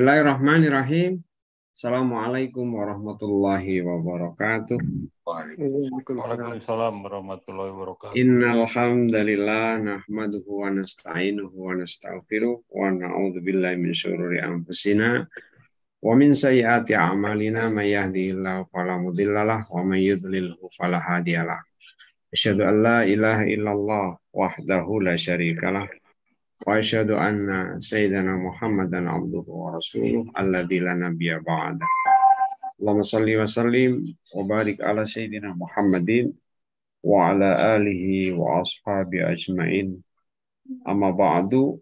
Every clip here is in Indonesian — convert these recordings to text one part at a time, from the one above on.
Bismillahirrahmanirrahim. Assalamualaikum warahmatullahi wabarakatuh. Waalaikumsalam warahmatullahi wabarakatuh. Innal hamdalillah nahmaduhu wa nasta'inuhu wa nastaghfiruh wa na'udzu billahi min syururi anfusina wa min sayyiati a'malina may yahdihillahu fala mudhillalah wa may yudlilhu fala hadiyalah. Asyhadu an la ilaha illallah wahdahu la syarikalah wa asyhadu anna sayyidana Muhammadan abduhu wa rasuluh alladzi la nabiyya ba'da. Allahumma shalli wa sallim wa barik ala sayyidina Muhammadin wa ala alihi wa ashabi ajmain. Amma ba'du.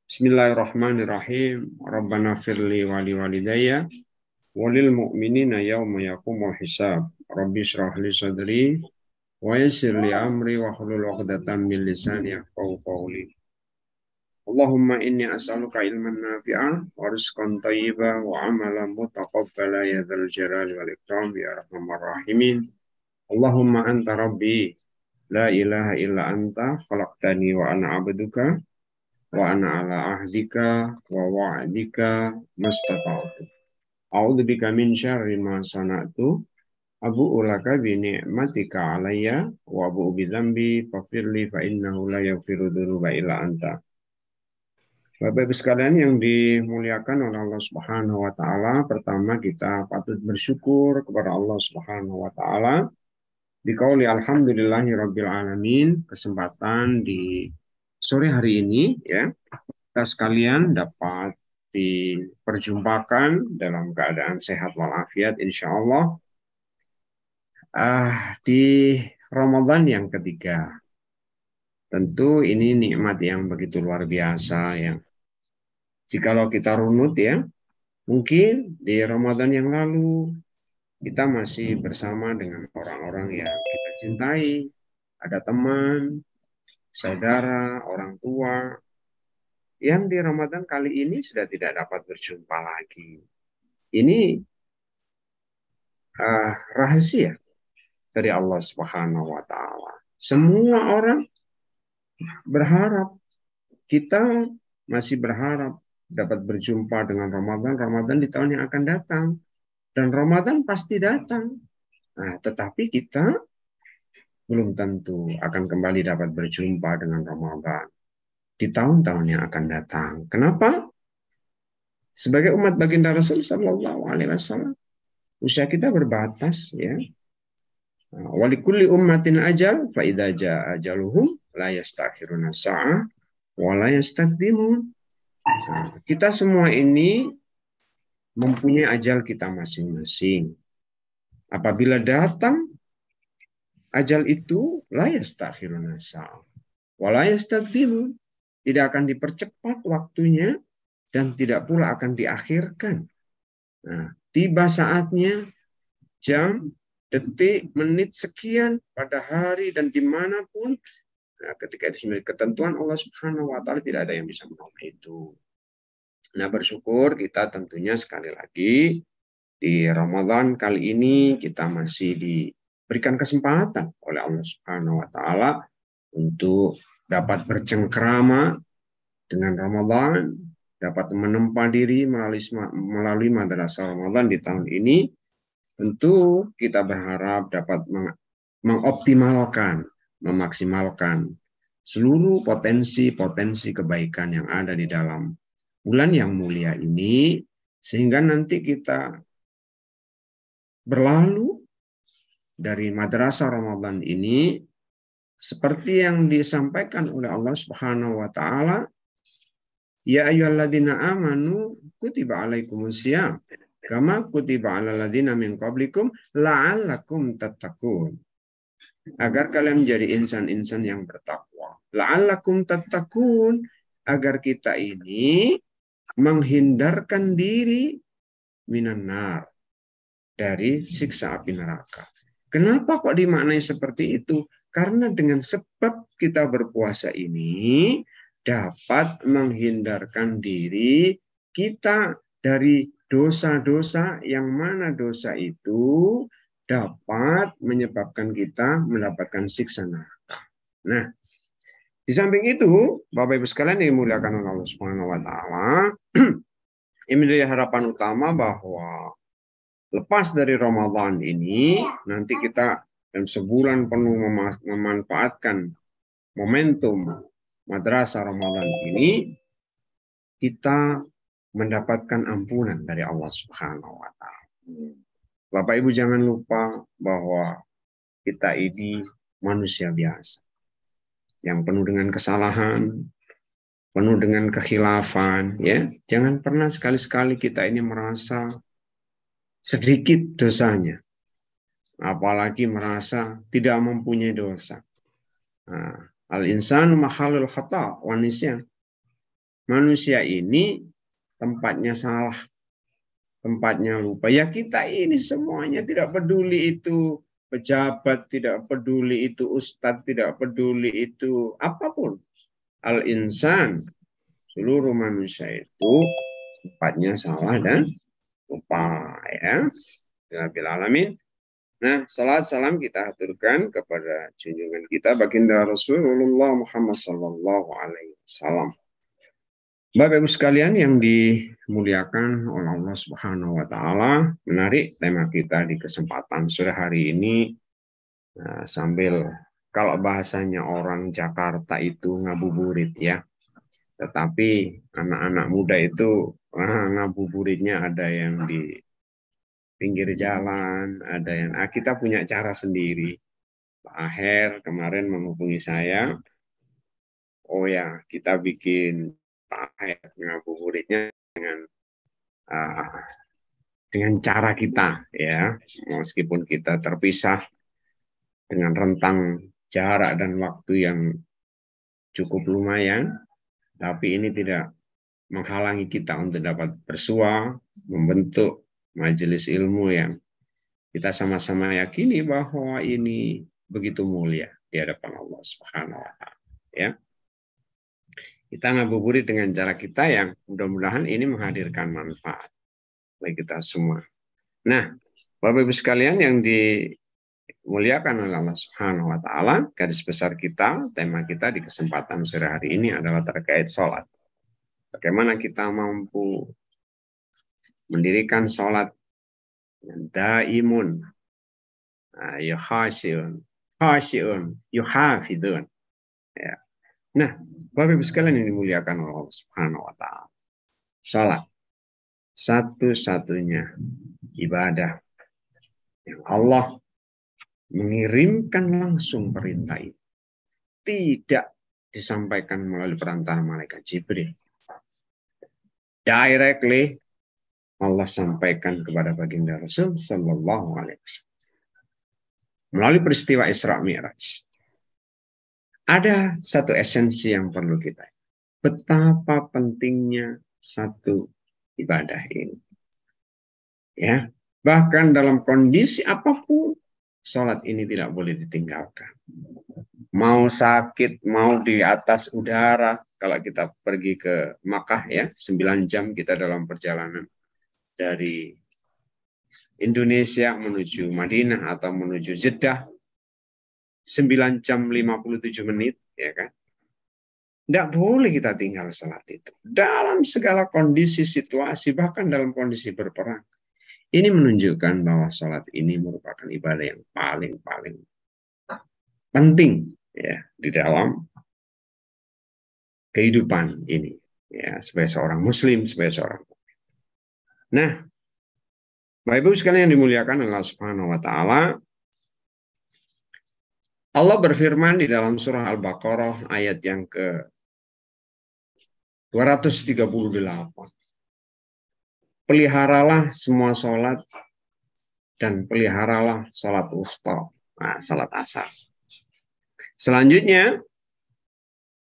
Bismillahirrahmanirrahim. Rabbana firli wa li walidayya wa lil mu'minina yawma yaqumul hisab. Rabbi shrah li sadri wa yassir li amri wa hlul 'uqdatam min lisani yafqahu qawli. Allahumma inni as'aluka ilman nafi'an wa rizqan thayyiban wa amalan mutaqabbala ya dzal jalali wal ikram ya arhamar rahimin. Allahumma anta rabbi la ilaha illa anta khalaqtani wa ana 'abduka wa ana ala ahdika wa wa'dika mastata'tu. A'udzu bika min syarri ma sana'tu. Abu'u laka bi ni'matika 'alayya wa abu'u bi dzambi faghfirli fa innahu la yaghfiru dzunuba illa anta. Bapak-Ibu sekalian yang dimuliakan oleh Allah Subhanahu wa taala, pertama kita patut bersyukur kepada Allah Subhanahu wa taala. Biqauli alhamdulillahirabbil alamin, kesempatan di sore hari ini ya, kita sekalian dapat diperjumpakan dalam keadaan sehat walafiat insyaallah di Ramadan yang ketiga. Tentu ini nikmat yang begitu luar biasa ya. Jikalau kita runut ya, mungkin di Ramadan yang lalu kita masih bersama dengan orang-orang yang kita cintai, ada teman, saudara, orang tua, yang di Ramadan kali ini sudah tidak dapat berjumpa lagi. Ini rahasia dari Allah Subhanahu wa taala. Semua orang berharap, kita masih berharap dapat berjumpa dengan Ramadan di tahun yang akan datang. Dan Ramadan pasti datang. Nah, tetapi kita belum tentu akan kembali dapat berjumpa dengan Ramadan di tahun-tahun yang akan datang. Kenapa? Sebagai umat baginda Rasul Sallallahu Alaihi Wasallam, usia kita berbatas ya. Walikulli ummatin ajal, fa idza jaa ajaluhum la yastakhiruna sa'ah wa la yastaqdimun. Kita semua ini mempunyai ajal kita masing-masing. Apabila datang ajal itu, la yastakhiruna sa'ah wa la yastaqdimun, tidak akan dipercepat waktunya dan tidak pula akan diakhirkan. Nah, tiba saatnya jam, detik, menit sekian pada hari dan dimanapun. Nah, ketika itu sebenarnya ketentuan Allah Subhanahu wa taala, tidak ada yang bisa menolak itu. Nah, bersyukur kita tentunya sekali lagi di Ramadan kali ini kita masih diberikan kesempatan oleh Allah Subhanahu wa taala untuk dapat bercengkrama dengan Ramadan, dapat menempa diri melalui madrasah Ramadan di tahun ini. Tentu kita berharap dapat mengoptimalkan, memaksimalkan seluruh potensi-potensi kebaikan yang ada di dalam bulan yang mulia ini, sehingga nanti kita berlalu dari madrasah Ramadan ini seperti yang disampaikan oleh Allah Subhanahu wa taala, ya ayyuhalladzina amanu kutiba alaikumusiyam kama kutiba alal ladzina min qablikum la'allakum tattaqun. Agar kalian menjadi insan-insan yang bertakwa. La'allakum tattaqun, agar kita ini menghindarkan diri minan nar, dari siksa api neraka. Kenapa kok dimaknai seperti itu? Karena dengan sebab kita berpuasa ini dapat menghindarkan diri kita dari dosa-dosa, yang mana dosa itu dapat menyebabkan kita mendapatkan siksa neraka. Nah, di samping itu, Bapak Ibu sekalian yang dimuliakan oleh Allah Subhanahu wa taala, Ini menjadi harapan utama bahwa lepas dari Ramadan ini, nanti kita dalam sebulan penuh memanfaatkan momentum madrasah Ramadan ini, kita mendapatkan ampunan dari Allah Subhanahu wa Ta'ala. Bapak Ibu jangan lupa bahwa kita ini manusia biasa yang penuh dengan kesalahan, penuh dengan kekhilafan, ya. Jangan pernah sekali-sekali kita ini merasa sedikit dosanya, apalagi merasa tidak mempunyai dosa. Nah, al-insanu mahalul khata' wa nisyan. Manusia ini tempatnya salah, tempatnya lupa. Ya kita ini semuanya, tidak peduli itu pejabat, tidak peduli itu ustadz, tidak peduli itu apapun. Al-insan, seluruh manusia itu tempatnya salah dan lupa, ya. Rabbil alamin. Nah, salat salam kita aturkan kepada junjungan kita baginda Rasulullah Muhammad sallallahu alaihi wasallam. Bapak Ibu sekalian yang dimuliakan oleh Allah Subhanahu wa taala, menarik tema kita di kesempatan sore hari ini. Nah, sambil kalau bahasanya orang Jakarta itu ngabuburit, ya. Tetapi anak-anak muda itu ngabuburitnya ada yang di pinggir jalan, ada yang kita punya cara sendiri. Pak Aher kemarin menghubungi saya, oh ya kita bikin Pak Aher ngabuburitnya uh, dengan cara kita, ya, meskipun kita terpisah dengan rentang jarak dan waktu yang cukup lumayan, tapi ini tidak menghalangi kita untuk dapat bersua, membentuk majelis ilmu yang kita sama-sama yakini bahwa ini begitu mulia di hadapan Allah Subhanahu wa taala, ya. Kita ngabuburit dengan cara kita yang mudah-mudahan ini menghadirkan manfaat bagi kita semua. Nah, Bapak Ibu sekalian yang dimuliakan oleh Allah Subhanahu wa taala, garis besar kita, tema kita di kesempatan sore hari ini adalah terkait sholat. Bagaimana kita mampu mendirikan sholat yang daimun, khasyiun, yuhafidun. Ya. Nah, Bapak Ibu sekalian yang dimuliakan oleh Allah Subhanahu wa taala. Salat satu-satunya ibadah yang Allah mengirimkan langsung perintah itu. Tidak disampaikan melalui perantara malaikat Jibril. Directly Allah sampaikan kepada baginda Rasul sallallahu alaihi wasallam. Melalui peristiwa Isra Mi'raj. Ada satu esensi yang perlu kita. Betapa pentingnya satu ibadah ini. Ya, bahkan dalam kondisi apapun, sholat ini tidak boleh ditinggalkan. Mau sakit, mau di atas udara, kalau kita pergi ke Makkah, ya, 9 jam kita dalam perjalanan dari Indonesia menuju Madinah atau menuju Jeddah, 9 jam 57 menit, ya kan? Tidak boleh kita tinggal salat itu. Dalam segala kondisi, situasi, bahkan dalam kondisi berperang. Ini menunjukkan bahwa salat ini merupakan ibadah yang paling-paling penting, ya, di dalam kehidupan ini. Ya, sebagai seorang muslim, sebagai seorang mukmin. Nah, Bapak Ibu sekalian yang dimuliakan Allah Subhanahu wa taala, Allah berfirman di dalam surah Al-Baqarah ayat yang ke-238. Peliharalah semua sholat dan peliharalah sholat wusta, sholat asar. Selanjutnya,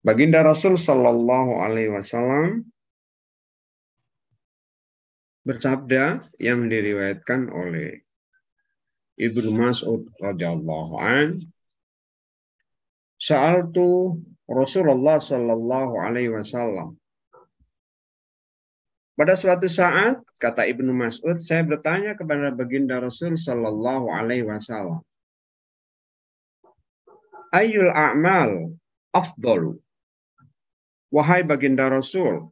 baginda Rasul Shallallahu Alaihi Wasallam bersabda yang diriwayatkan oleh Ibnu Mas'ud radhiyallahu an, Sa'altu Rasulullah Shallallahu Alaihi Wasallam. Pada suatu saat, kata Ibnu Mas'ud, saya bertanya kepada baginda Rasul Shallallahu Alaihi Wasallam, Ayyul a'mal afdalu? Wahai baginda Rasul,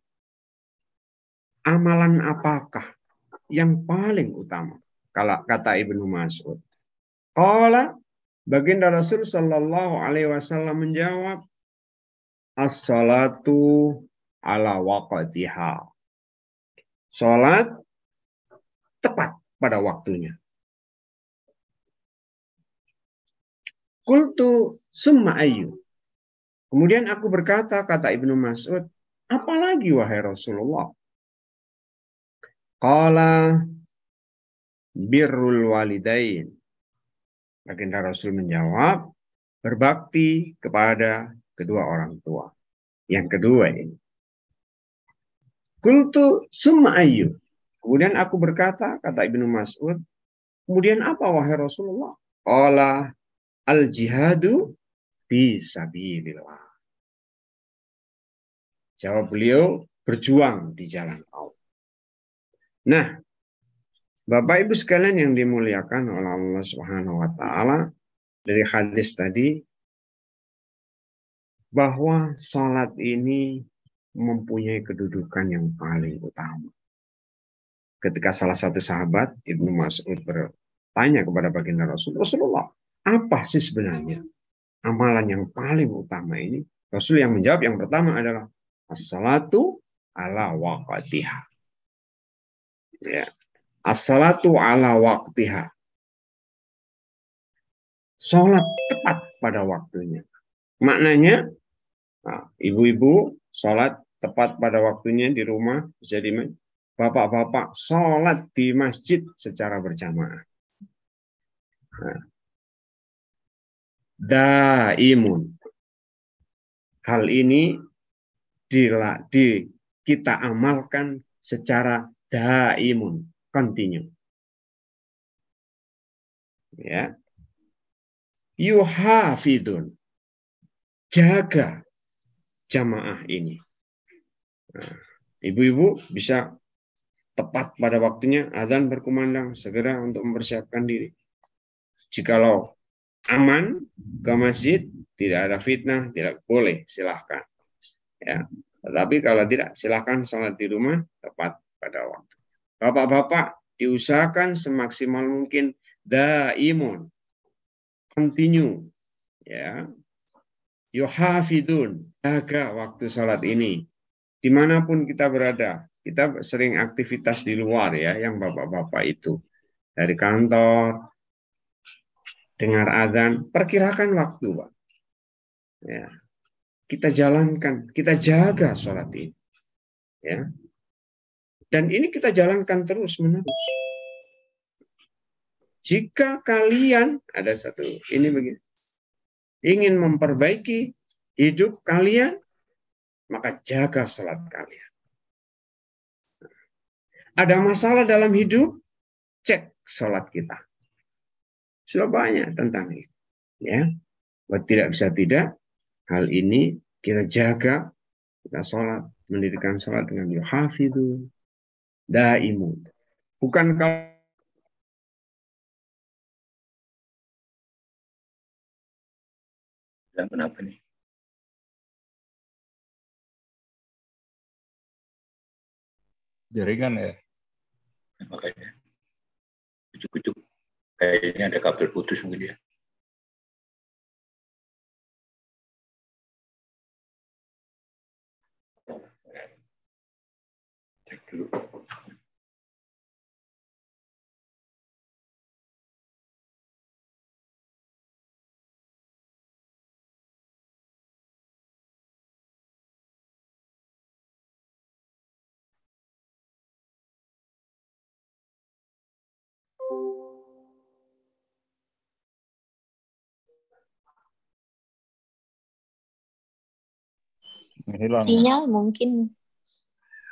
amalan apakah yang paling utama? Kalau kata Ibnu Mas'ud. Qala, baginda Rasul sallallahu alaihi wasallam menjawab, as-salatu ala waqtiha. Salat tepat pada waktunya. Qultu summa ayyu. Kemudian aku berkata, kata Ibnu Mas'ud, apalagi wahai Rasulullah? Qala birrul walidain. Baginda Rasul menjawab, berbakti kepada kedua orang tua. Yang kedua ini. Qultu summa ayyu. Kemudian aku berkata, kata Ibnu Mas'ud, kemudian apa wahai Rasulullah? Qala al-jihadu fi sabilillah. Jawab beliau, berjuang di jalan Allah. Nah, Bapak Ibu sekalian yang dimuliakan oleh Allah Subhanahu wa taala, dari hadis tadi bahwa salat ini mempunyai kedudukan yang paling utama. Ketika salah satu sahabat, Ibnu Mas'ud, bertanya kepada baginda Rasulullah, apa sih sebenarnya amalan yang paling utama ini? Rasul yang menjawab yang pertama adalah as-salatu ala waqtiha. Ya. As-salatu ala waqtiha. Salat tepat pada waktunya. Maknanya, ibu-ibu salat tepat pada waktunya di rumah, bisa di bapak-bapak sholat di masjid secara berjamaah. Daimun. Hal ini kita amalkan secara daimun, continue. Ya. Yuhafidun. Jaga jamaah ini. Ibu-ibu bisa tepat pada waktunya, azan berkumandang, segera untuk mempersiapkan diri. Jikalau aman ke masjid, tidak ada fitnah, tidak boleh, silahkan. Ya. Tetapi kalau tidak, silahkan sholat di rumah tepat pada waktu. Bapak-bapak, diusahakan semaksimal mungkin daimun, continue, ya, yuhafidun, jaga waktu sholat ini. Dimanapun kita berada, kita sering aktivitas di luar ya, yang bapak-bapak itu dari kantor, dengar azan, perkirakan waktu, Pak. Ya. Kita jalankan, kita jaga sholat ini. Ya. Dan ini kita jalankan terus-menerus. Jika kalian, ada satu, ini begini, ingin memperbaiki hidup kalian, maka jaga sholat kalian. Ada masalah dalam hidup, cek sholat kita. Sudah banyak tentang itu. Ya. Tidak bisa tidak, hal ini kita jaga, kita sholat, mendirikan sholat dengan yuhafidhu, daimun. Bukan kalau dan kenapa nih? Jaringan ya? Makanya kucuk-kucuk. Kayaknya ada kabel putus mungkin ya. Cek dulu. Hilang. Sinyal mungkin.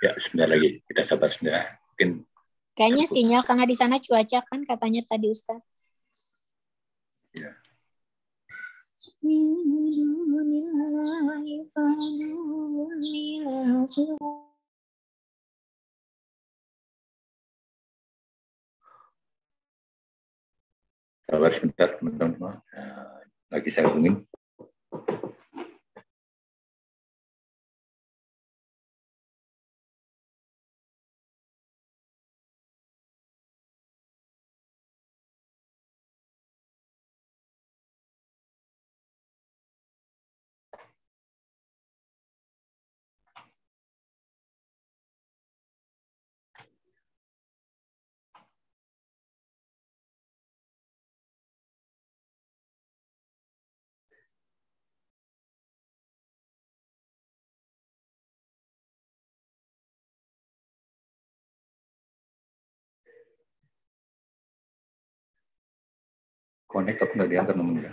Ya, sebentar lagi. Kita sabar sebentar. Mungkin Kayaknya sinyal karena di sana cuaca kan katanya tadi Ustaz. ya. Sabar sebentar, teman-teman. Lagi saya hubungin. connect tapi nggak diangkat nomornya.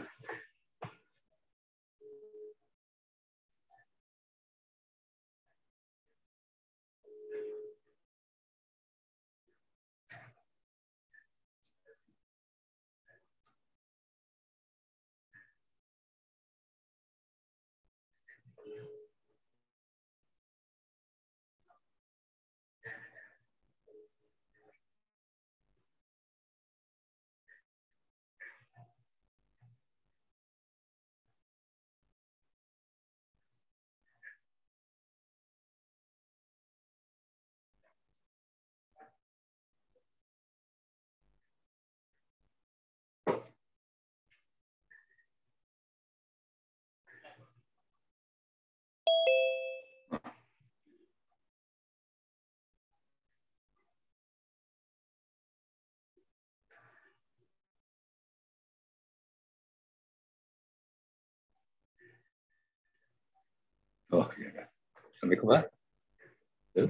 Oh iya. Assalamualaikum Pak. Tuh.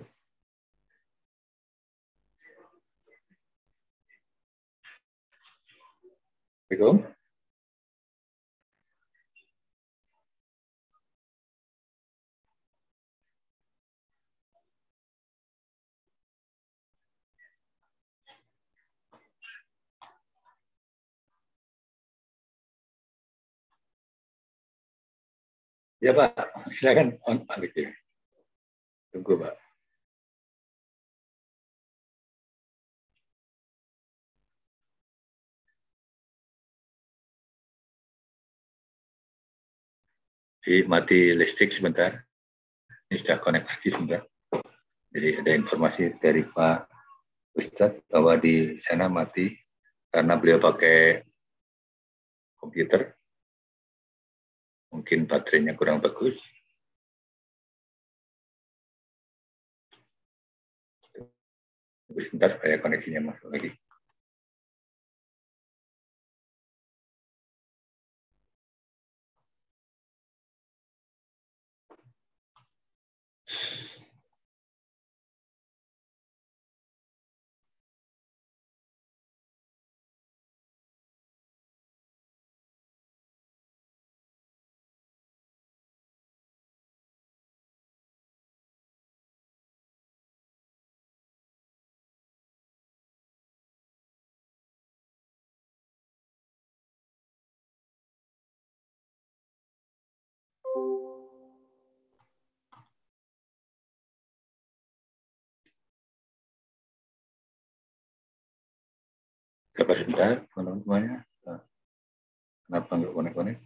Assalamualaikum. Ya Pak, silakan on gitu. Tunggu Pak. Mati listrik sebentar. Ini sudah connect lagi sebentar. Jadi ada informasi dari Pak Ustadz bahwa di sana mati karena beliau pakai komputer. Mungkin baterainya kurang bagus. Tunggu sebentar supaya koneksinya masuk lagi. Sabar sebentar, teman-teman semuanya. Kenapa nggak konek-konek?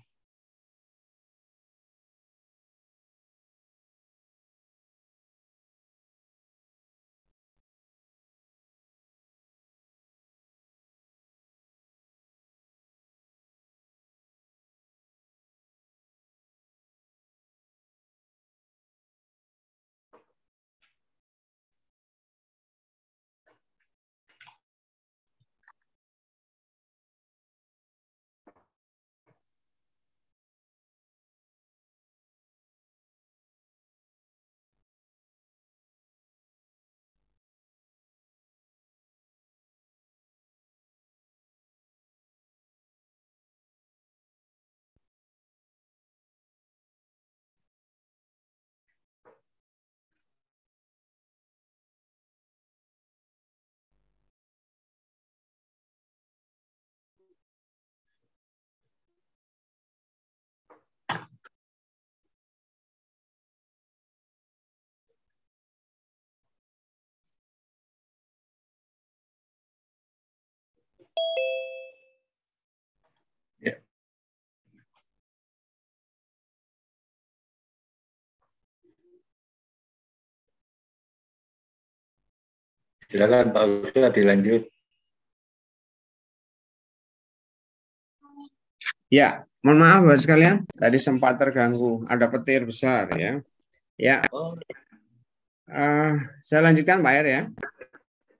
Ya. Silakan Pak Ustadz dilanjut. Ya, mohon maaf Bapak sekalian, tadi sempat terganggu, ada petir besar ya. Ya, saya lanjutkan Pak Er ya.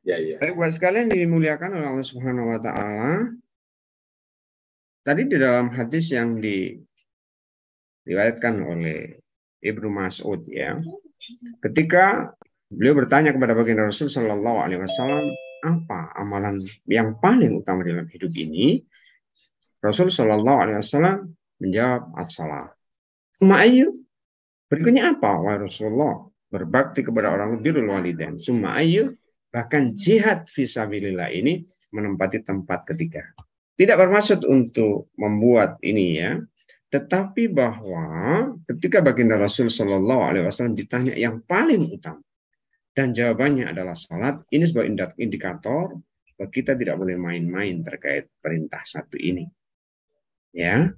Ya, ya. Baik, Bapak sekalian dimuliakan oleh Allah Subhanahu Wa Taala. Tadi di dalam hadis yang diriwayatkan oleh Ibnu Mas'ud ya, ketika beliau bertanya kepada baginda Rasul Shallallahu Alaihi Wasallam, apa amalan yang paling utama dalam hidup ini? Rasul Shallallahu Alaihi Wasallam menjawab as-salat. Summa ayyu? Berikutnya apa? Wahai Rasulullah, berbakti kepada orang birrul walidain. Summa ayyu? Bahkan jihad fisabilillah ini menempati tempat ketiga. Tidak bermaksud untuk membuat ini ya, tetapi bahwa ketika baginda Rasul Shallallahu Alaihi Wasallam ditanya yang paling utama dan jawabannya adalah salat, ini sebuah indikator bahwa kita tidak boleh main-main terkait perintah satu ini. Ya,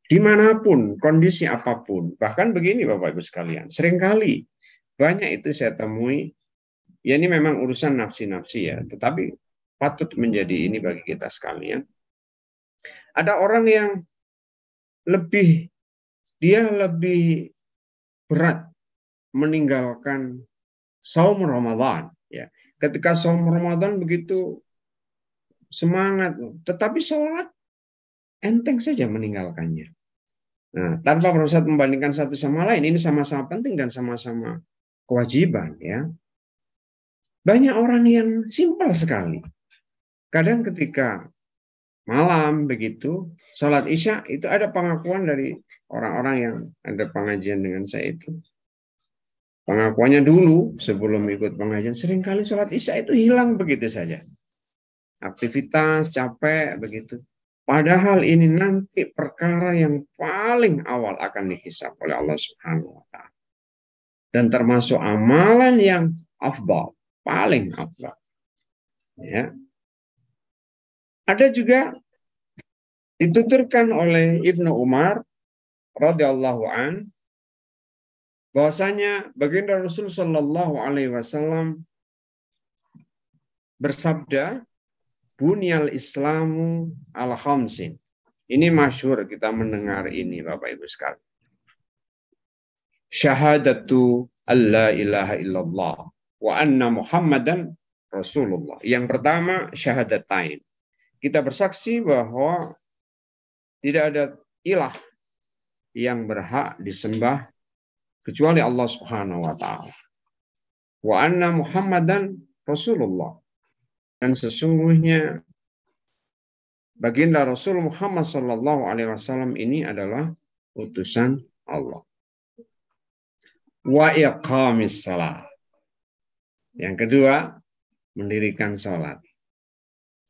dimanapun, kondisi apapun, bahkan begini Bapak Ibu sekalian, seringkali banyak itu saya temui, ya ini memang urusan nafsi-nafsi ya, tetapi patut menjadi ini bagi kita sekalian. Ada orang yang dia lebih berat meninggalkan saum Ramadan. Ya, ketika saum Ramadan begitu semangat, tetapi sholat enteng saja meninggalkannya. Nah, tanpa berusaha membandingkan satu sama lain, ini sama-sama penting dan sama-sama kewajiban ya. Banyak orang yang simpel sekali. Kadang ketika malam begitu, sholat isya itu ada pengakuan dari orang-orang yang ada pengajian dengan saya itu. Pengakuannya dulu sebelum ikut pengajian, seringkali sholat isya itu hilang begitu saja. Aktivitas, capek begitu. Padahal ini nanti perkara yang paling awal akan dihisab oleh Allah Subhanahu wa Ta'ala. Dan termasuk amalan yang afdal, paling afdal. Ya. Ada juga dituturkan oleh Ibnu Umar radhiyallahu an bahwasanya baginda Rasul sallallahu alaihi wasallam bersabda, Bunyal Islamu ala khamsin. Ini masyhur kita mendengar ini Bapak Ibu sekalian. Syahadatu alla ilaha illallah wa anna Muhammadan Rasulullah. Yang pertama syahadatain. Kita bersaksi bahwa tidak ada ilah yang berhak disembah kecuali Allah Subhanahu wa taala. Wa anna Muhammadan Rasulullah. Dan sesungguhnya baginda Rasul Muhammad sallallahu alaihi wasallam ini adalah utusan Allah. Wa iqamis shalah. Yang kedua, mendirikan salat.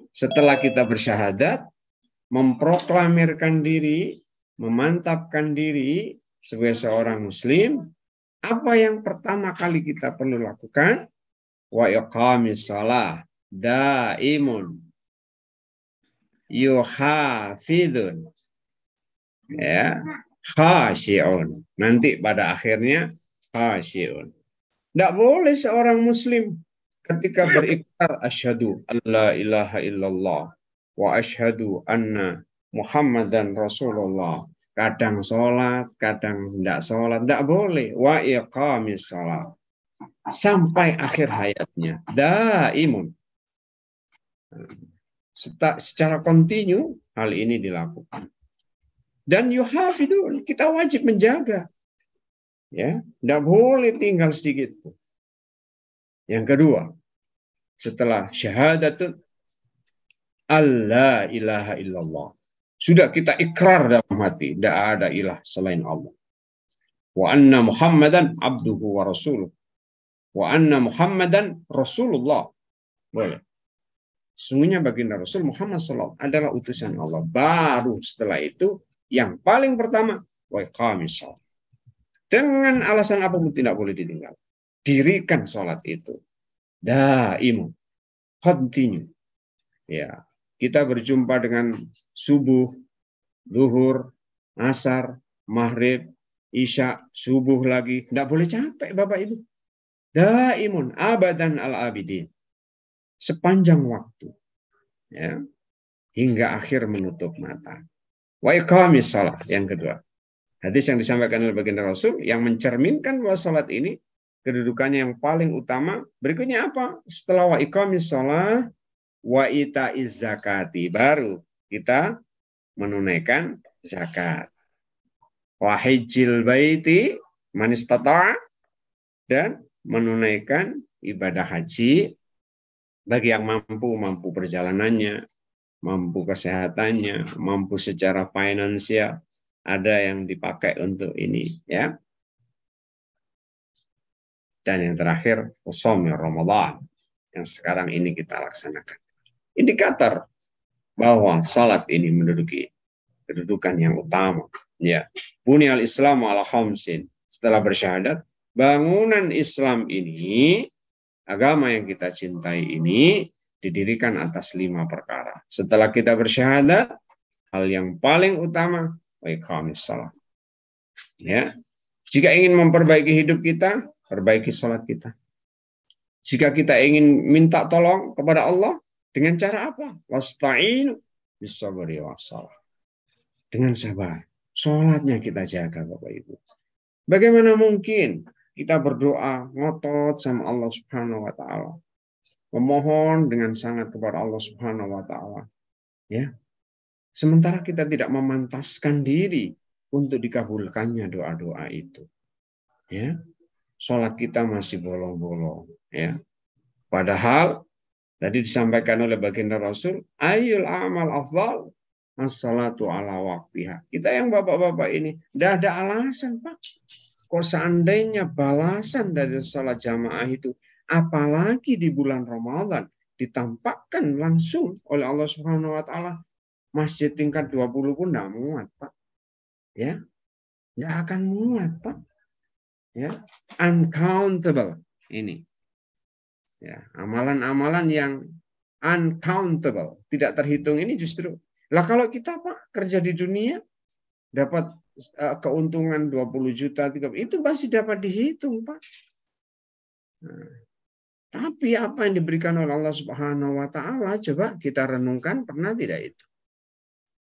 Setelah kita bersyahadat, memproklamirkan diri, memantapkan diri sebagai seorang muslim, apa yang pertama kali kita perlu lakukan? Wa iqamis shalah. Daimun yuhafidun ya khasyi'un. Nanti pada akhirnya khasyi'un. Tidak boleh seorang muslim ketika berikrar asyhadu alla ilaha illallah wa asyhadu anna Muhammadan Rasulullah, kadang sholat, kadang tidak sholat, tidak boleh. Wa iqamis shalah sampai akhir hayatnya. Daimun. Secara kontinu hal ini dilakukan. Dan yuhafidun, kita wajib menjaga. Ya, tidak boleh tinggal sedikit pun. Yang kedua, setelah syahadatun alla ilaha illallah. Sudah kita ikrar dalam hati, tidak ada ilah selain Allah. Wa anna Muhammadan abduhu wa rasuluh. Wa anna Muhammadan Rasulullah. Boleh. Sesungguhnya baginda Rasul Muhammad SAW adalah utusan Allah. Baru setelah itu yang paling pertama wa iqamis shalah. Dengan alasan apapun tidak boleh ditinggal. Dirikan sholat itu. Daimun. Continue. Ya, kita berjumpa dengan subuh, zuhur, asar, maghrib, isya, subuh lagi. Tidak boleh capek Bapak Ibu. Daimun abadan al-abidin. Sepanjang waktu, ya, hingga akhir menutup mata. Wa iqamis shalah yang kedua. Hadis yang disampaikan oleh baginda Rasul yang mencerminkan bahwa salat ini kedudukannya yang paling utama. Berikutnya apa? Setelah wa iqamis shalah wa itaiz zakati, baru kita menunaikan zakat. Wa hajjil baiti man istata'a, dan menunaikan ibadah haji bagi yang mampu perjalanannya, mampu kesehatannya, mampu secara finansial, ada yang dipakai untuk ini, ya. Dan yang terakhir, shaum Ramadan yang sekarang ini kita laksanakan. Indikator bahwa salat ini menduduki kedudukan yang utama. Ya, bunyal Islam ala khamsin. Setelah bersyahadat, bangunan Islam ini, agama yang kita cintai ini didirikan atas 5 perkara. Setelah kita bersyahadat, hal yang paling utama iqamis shalah. Ya. Jika ingin memperbaiki hidup kita, perbaiki salat kita. Jika kita ingin minta tolong kepada Allah, dengan cara apa? Wasta'inu bis-sabri was-shalah. Dengan sabar. Salatnya kita jaga, Bapak Ibu. Bagaimana mungkin kita berdoa ngotot sama Allah Subhanahu wa taala? Memohon dengan sangat kepada Allah Subhanahu wa taala. Ya. Sementara kita tidak memantaskan diri untuk dikabulkannya doa-doa itu. Ya. Salat kita masih bolong-bolong, ya. Padahal tadi disampaikan oleh baginda Rasul, ayyul amal afdal as-salatu ala waqtiha. Kita yang bapak-bapak ini tidak ada alasan, Pak. Kok seandainya balasan dari salat jamaah itu, apalagi di bulan Ramadan, ditampakkan langsung oleh Allah Subhanahu wa taala, masjid tingkat 20 pun tidak muat, Pak. Ya. Tidak akan muat, Pak. Ya, uncountable ini. Ya, amalan-amalan yang uncountable, tidak terhitung ini justru. Lah kalau kita, Pak, kerja di dunia dapat keuntungan 20 juta, 30, itu masih dapat dihitung, Pak. Nah, tapi apa yang diberikan oleh Allah Subhanahu wa taala, coba kita renungkan, pernah tidak itu?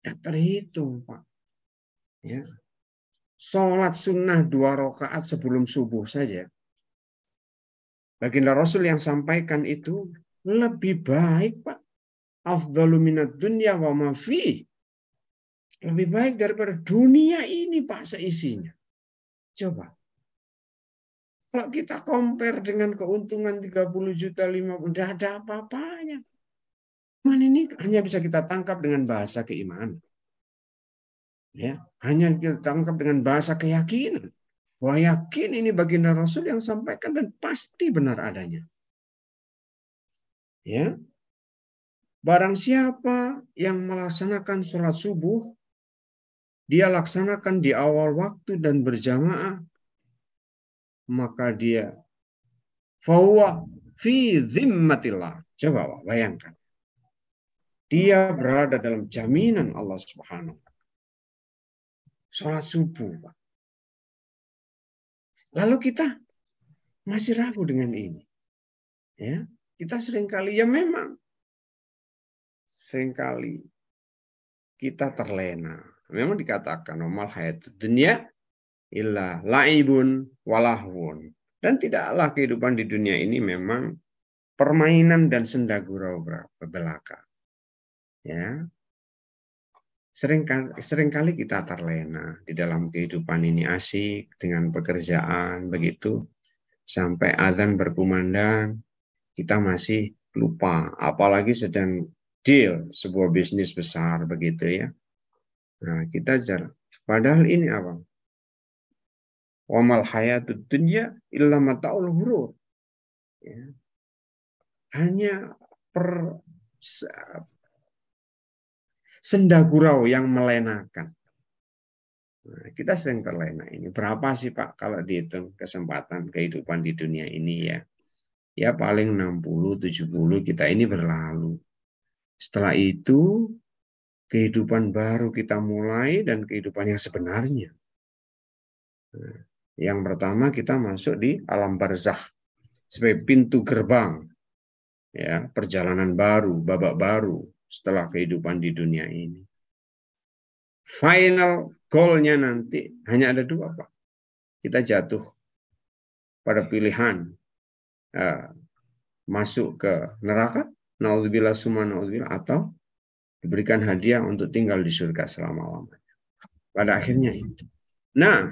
Tidak terhitung, Pak. Ya. Sholat sunnah 2 rakaat sebelum subuh saja. Baginda Rasul yang sampaikan itu lebih baik, Pak. Afdalu minad dunya wa ma fi. Lebih baik daripada dunia ini, Pak, seisinya. Coba. Kalau kita compare dengan keuntungan 30 juta, 50, tidak ada apa-apanya. Man, ini hanya bisa kita tangkap dengan bahasa keimanan. Ya, hanya kita tangkap dengan bahasa keyakinan. Wah, yakin ini baginda Rasul yang sampaikan dan pasti benar adanya. Ya. Barang siapa yang melaksanakan sholat subuh, dia laksanakan di awal waktu dan berjamaah, maka dia fahuwa fi zimmatillah. Coba bayangkan. Dia berada dalam jaminan Allah Subhanahu wa taala. Sholat subuh, Pak. Lalu kita masih ragu dengan ini. Ya, kita seringkali, ya memang seringkali kita terlena. Memang dikatakan normal hayat dunia illa laibun walahwun. Dan tidaklah kehidupan di dunia ini memang permainan dan senda gurau belaka. Ya. Seringkali kita terlena di dalam kehidupan ini, asik dengan pekerjaan begitu, sampai azan berkumandang kita masih lupa, apalagi sedang deal sebuah bisnis besar begitu ya. Nah, kita jarang. Padahal ini apa? Wamal hayatud dunya illa mata'ul ghurur. Ya. Hanya senda gurau yang melenakan. Nah, kita sering terlena ini. Berapa sih, Pak, kalau dihitung kesempatan kehidupan di dunia ini ya? Ya paling 60-70 kita ini berlalu. Setelah itu kehidupan baru kita mulai dan kehidupan yang sebenarnya. Nah, yang pertama kita masuk di alam barzakh sebagai pintu gerbang. Ya, perjalanan baru, babak baru setelah kehidupan di dunia ini. Final goal-nya nanti hanya ada 2, Pak. Kita jatuh pada pilihan masuk ke neraka, naudzubillah summa naudzubillah, atau diberikan hadiah untuk tinggal di surga selama-lamanya. Pada akhirnya itu. Nah,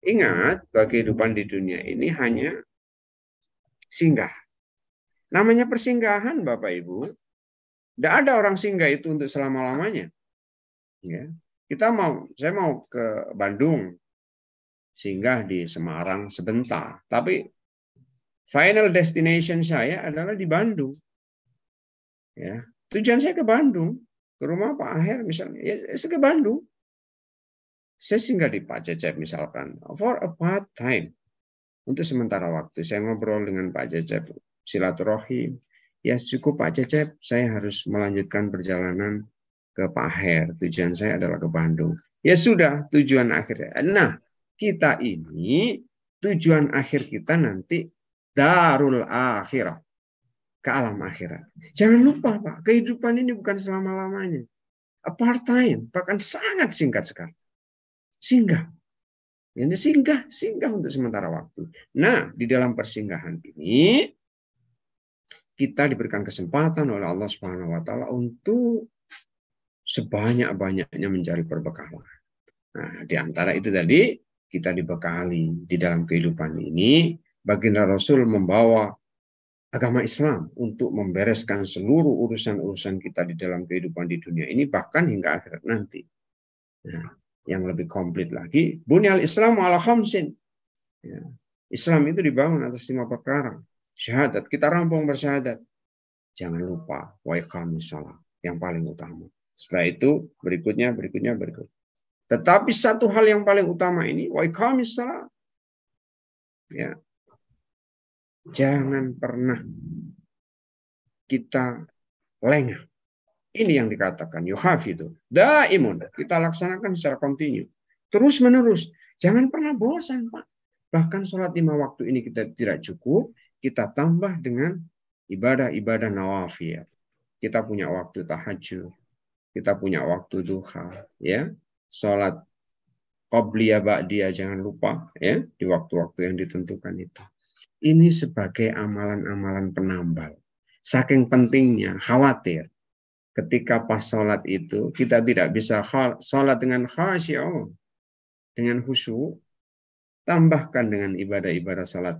ingat bahwa kehidupan di dunia ini hanya singgah. Namanya persinggahan, Bapak Ibu. Tidak ada orang singgah itu untuk selama-lamanya. Ya. Saya mau ke Bandung, singgah di Semarang sebentar. Tapi final destination saya adalah di Bandung. Ya. Tujuan saya ke Bandung, ke rumah Pak Aher misalnya. Ya, saya ke Bandung. Saya singgah di Pak Cecep misalkan, for a part time. Untuk sementara waktu, saya ngobrol dengan Pak Cecep, silaturahim. Ya cukup Pak Cecep, saya harus melanjutkan perjalanan ke Pak Aher. Tujuan saya adalah ke Bandung. Ya sudah, tujuan akhirnya. Nah, kita ini, tujuan akhir kita nanti darul akhirah. Ke alam akhirat. Jangan lupa Pak, kehidupan ini bukan selama-lamanya. A part time, bahkan sangat singkat sekali. Singgah. Ini singgah untuk sementara waktu. Nah, di dalam persinggahan ini kita diberikan kesempatan oleh Allah Subhanahu wa taala untuk sebanyak-banyaknya mencari perbekalan. Nah, di antara itu tadi kita dibekali di dalam kehidupan ini, baginda Rasul membawa agama Islam untuk membereskan seluruh urusan-urusan kita di dalam kehidupan di dunia ini, bahkan hingga akhirat nanti. Nah, yang lebih komplit lagi, bunyal Islam ala khamsin. Ya. Islam itu dibangun atas 5 perkara. Syahadat, kita rampung bersyahadat. Jangan lupa wa iqamis shalah, yang paling utama. Setelah itu berikutnya. Tetapi satu hal yang paling utama ini wa iqamis shalah. Ya. Jangan pernah kita lengah. Ini yang dikatakan yuhafidhu daimun. Kita laksanakan secara kontinu. Terus menerus. Jangan pernah bosan, Pak. Bahkan sholat 5 waktu ini kita tidak cukup, kita tambah dengan ibadah-ibadah nawafil. Kita punya waktu tahajud, kita punya waktu duha, ya. Sholat qobliyah ba'diyah jangan lupa, ya, di waktu-waktu yang ditentukan itu. Ini sebagai amalan-amalan penambal. Saking pentingnya, khawatir ketika pas sholat itu kita tidak bisa sholat dengan khasyu'un, dengan khusyuk. Tambahkan dengan ibadah-ibadah sholat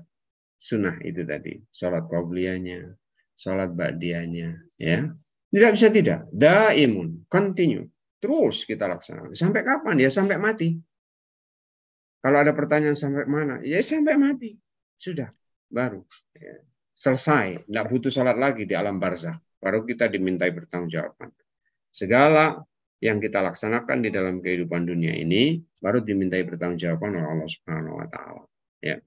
sunnah itu tadi, sholat qobliyahnya, sholat ba'diyahnya, ya. Tidak bisa tidak, daimun, continue, terus kita laksanakan. Sampai kapan? Ya sampai mati. Kalau ada pertanyaan sampai mana? Ya sampai mati. Sudah, baru ya. Selesai, tidak butuh sholat lagi di alam barzakh. Baru kita dimintai bertanggungjawaban. Segala yang kita laksanakan di dalam kehidupan dunia ini baru dimintai pertanggungjawaban oleh Allah Subhanahu wa taala. Ya.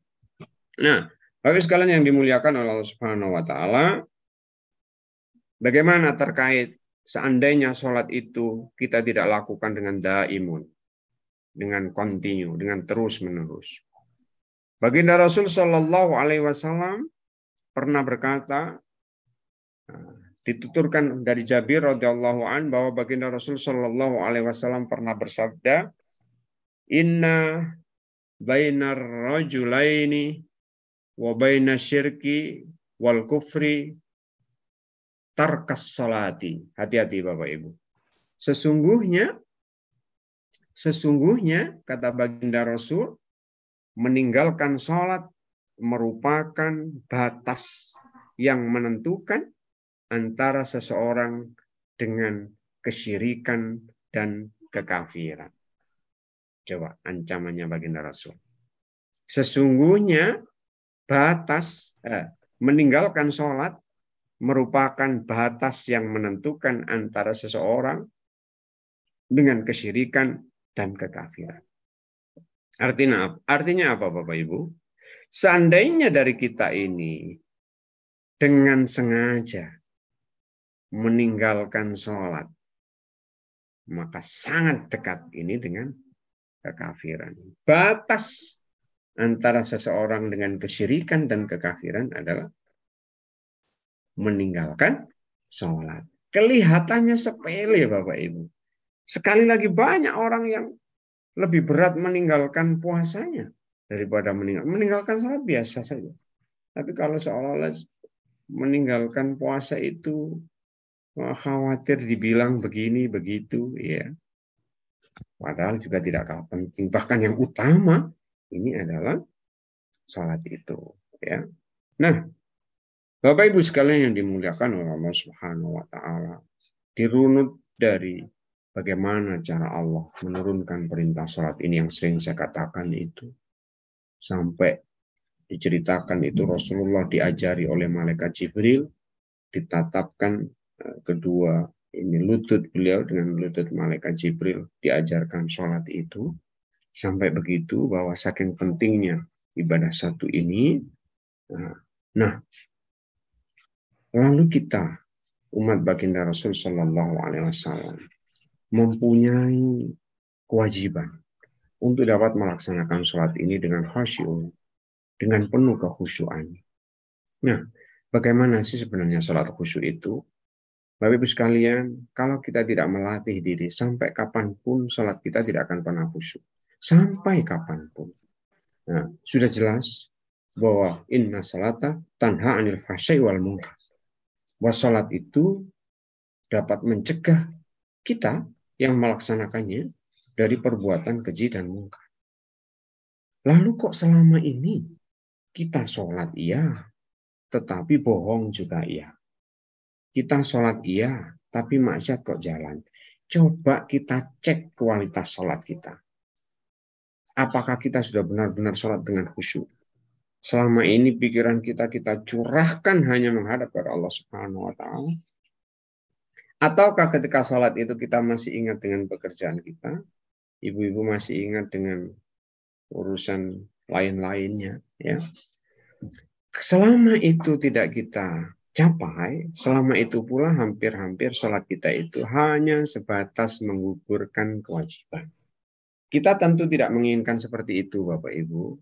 Nah, Bapak sekalian yang dimuliakan oleh Allah Subhanahu wa taala, bagaimana terkait seandainya sholat itu kita tidak lakukan dengan daimun, dengan kontinu, dengan terus-menerus. Baginda Rasul Shallallahu alaihi wasallam pernah berkata, dituturkan dari Jabir radhiyallahu an bahwa baginda Rasul Shallallahu alaihi wasallam pernah bersabda, "Inna bainar rajulaini wa baina syirki wal kufri tarkas salati." Hati-hati Bapak Ibu. Sesungguhnya kata baginda Rasul, meninggalkan salat merupakan batas yang menentukan antara seseorang dengan kesyirikan dan kekafiran. Coba ancamannya baginda Rasul. Sesungguhnya meninggalkan sholat merupakan batas yang menentukan antara seseorang dengan kesyirikan dan kekafiran. Artinya apa Bapak Ibu? Seandainya dari kita ini dengan sengaja meninggalkan sholat, maka sangat dekat ini dengan kekafiran. Batas antara seseorang dengan kesyirikan dan kekafiran adalah meninggalkan sholat. Kelihatannya sepele Bapak Ibu. Sekali lagi banyak orang yang lebih berat meninggalkan puasanya daripada meninggalkan sholat biasa saja. Tapi kalau seolah-olah meninggalkan puasa itu khawatir dibilang begini begitu, ya. Padahal juga tidak kalah penting. Bahkan yang utama ini adalah sholat itu, ya. Nah, Bapak Ibu sekalian yang dimuliakan oleh Allah Subhanahu wa taala. dirunut dari bagaimana cara Allah menurunkan perintah sholat ini yang sering saya katakan itu. Sampai diceritakan itu Rasulullah diajari oleh malaikat Jibril, ditatapkan kedua ini lutut beliau dengan lutut malaikat Jibril, diajarkan sholat itu. Sampai begitu bahwa saking pentingnya ibadah satu ini. Nah, lalu kita umat baginda Rasul Shallallahu Alaihi Wasallam mempunyai kewajiban untuk dapat melaksanakan sholat ini dengan khusyuk, dengan penuh kekhusyuan. Nah, bagaimana sih sebenarnya sholat khusyuk itu? Bapak Ibu sekalian, kalau kita tidak melatih diri, sampai kapanpun sholat kita tidak akan pernah khusyuk. Sampai kapanpun. Nah, sudah jelas bahwa inna salata tanha anil fahsya'i wal munkar. Bahwa sholat itu dapat mencegah kita yang melaksanakannya dari perbuatan keji dan mungkar. Lalu kok selama ini kita sholat iya, tetapi bohong juga iya. Kita sholat iya, tapi maksiat kok jalan. Coba kita cek kualitas sholat kita. Apakah kita sudah benar-benar sholat dengan khusyuk? Selama ini pikiran kita curahkan hanya menghadap kepada Allah Subhanahu wa Ta'ala. Ataukah ketika sholat itu kita masih ingat dengan pekerjaan kita? Ibu-ibu masih ingat dengan urusan lain-lainnya, ya. Selama itu tidak kita capai, selama itu pula hampir-hampir sholat kita itu hanya sebatas menggugurkan kewajiban. Kita tentu tidak menginginkan seperti itu, Bapak Ibu.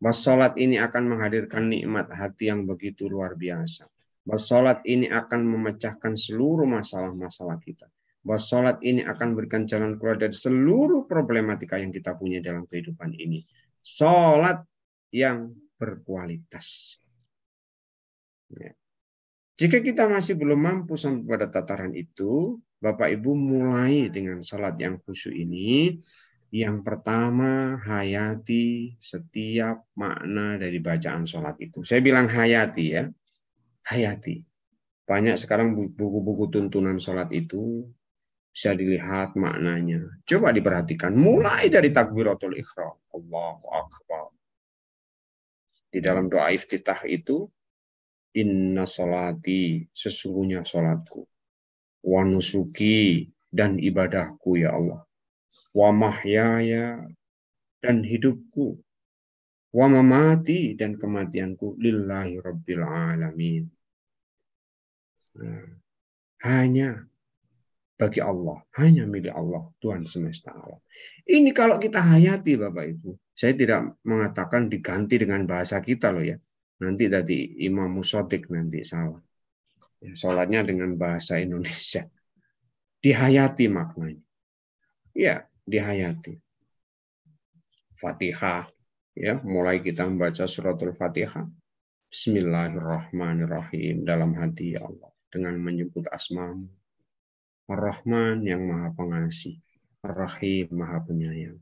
Bahwa sholat ini akan menghadirkan nikmat hati yang begitu luar biasa. Bahwa sholat ini akan memecahkan seluruh masalah-masalah kita. Bahwa sholat ini akan memberikan jalan keluar dari seluruh problematika yang kita punya dalam kehidupan ini. Sholat yang berkualitas. Ya. Jika kita masih belum mampu sampai pada tataran itu, Bapak Ibu mulai dengan sholat yang khusyuk ini. Yang pertama, hayati setiap makna dari bacaan sholat itu. Saya bilang hayati ya, hayati. Banyak sekarang buku-buku tuntunan sholat itu bisa dilihat maknanya. Coba diperhatikan, mulai dari takbiratul ihram, Allahu Akbar. Di dalam doa iftitah itu, inna sholati, sesungguhnya sholatku, wa nusuki, dan ibadahku ya Allah. Wa mahyaya, dan hidupku, wa mamati, dan kematianku, lillahi rabbil alamin. Hanya bagi Allah, hanya milik Allah, Tuhan semesta alam. Ini kalau kita hayati Bapak Ibu, saya tidak mengatakan diganti dengan bahasa kita loh ya. Nanti tadi Imam Musodik nanti salah. Sholatnya dengan bahasa Indonesia. Dihayati maknanya. Ya, dihayati. Fatihah, ya, mulai kita membaca suratul Fatihah. Bismillahirrahmanirrahim, dalam hati ya Allah, dengan menyebut asma-Mu. Ar-Rahman yang maha pengasih, Ar-Rahim maha penyayang.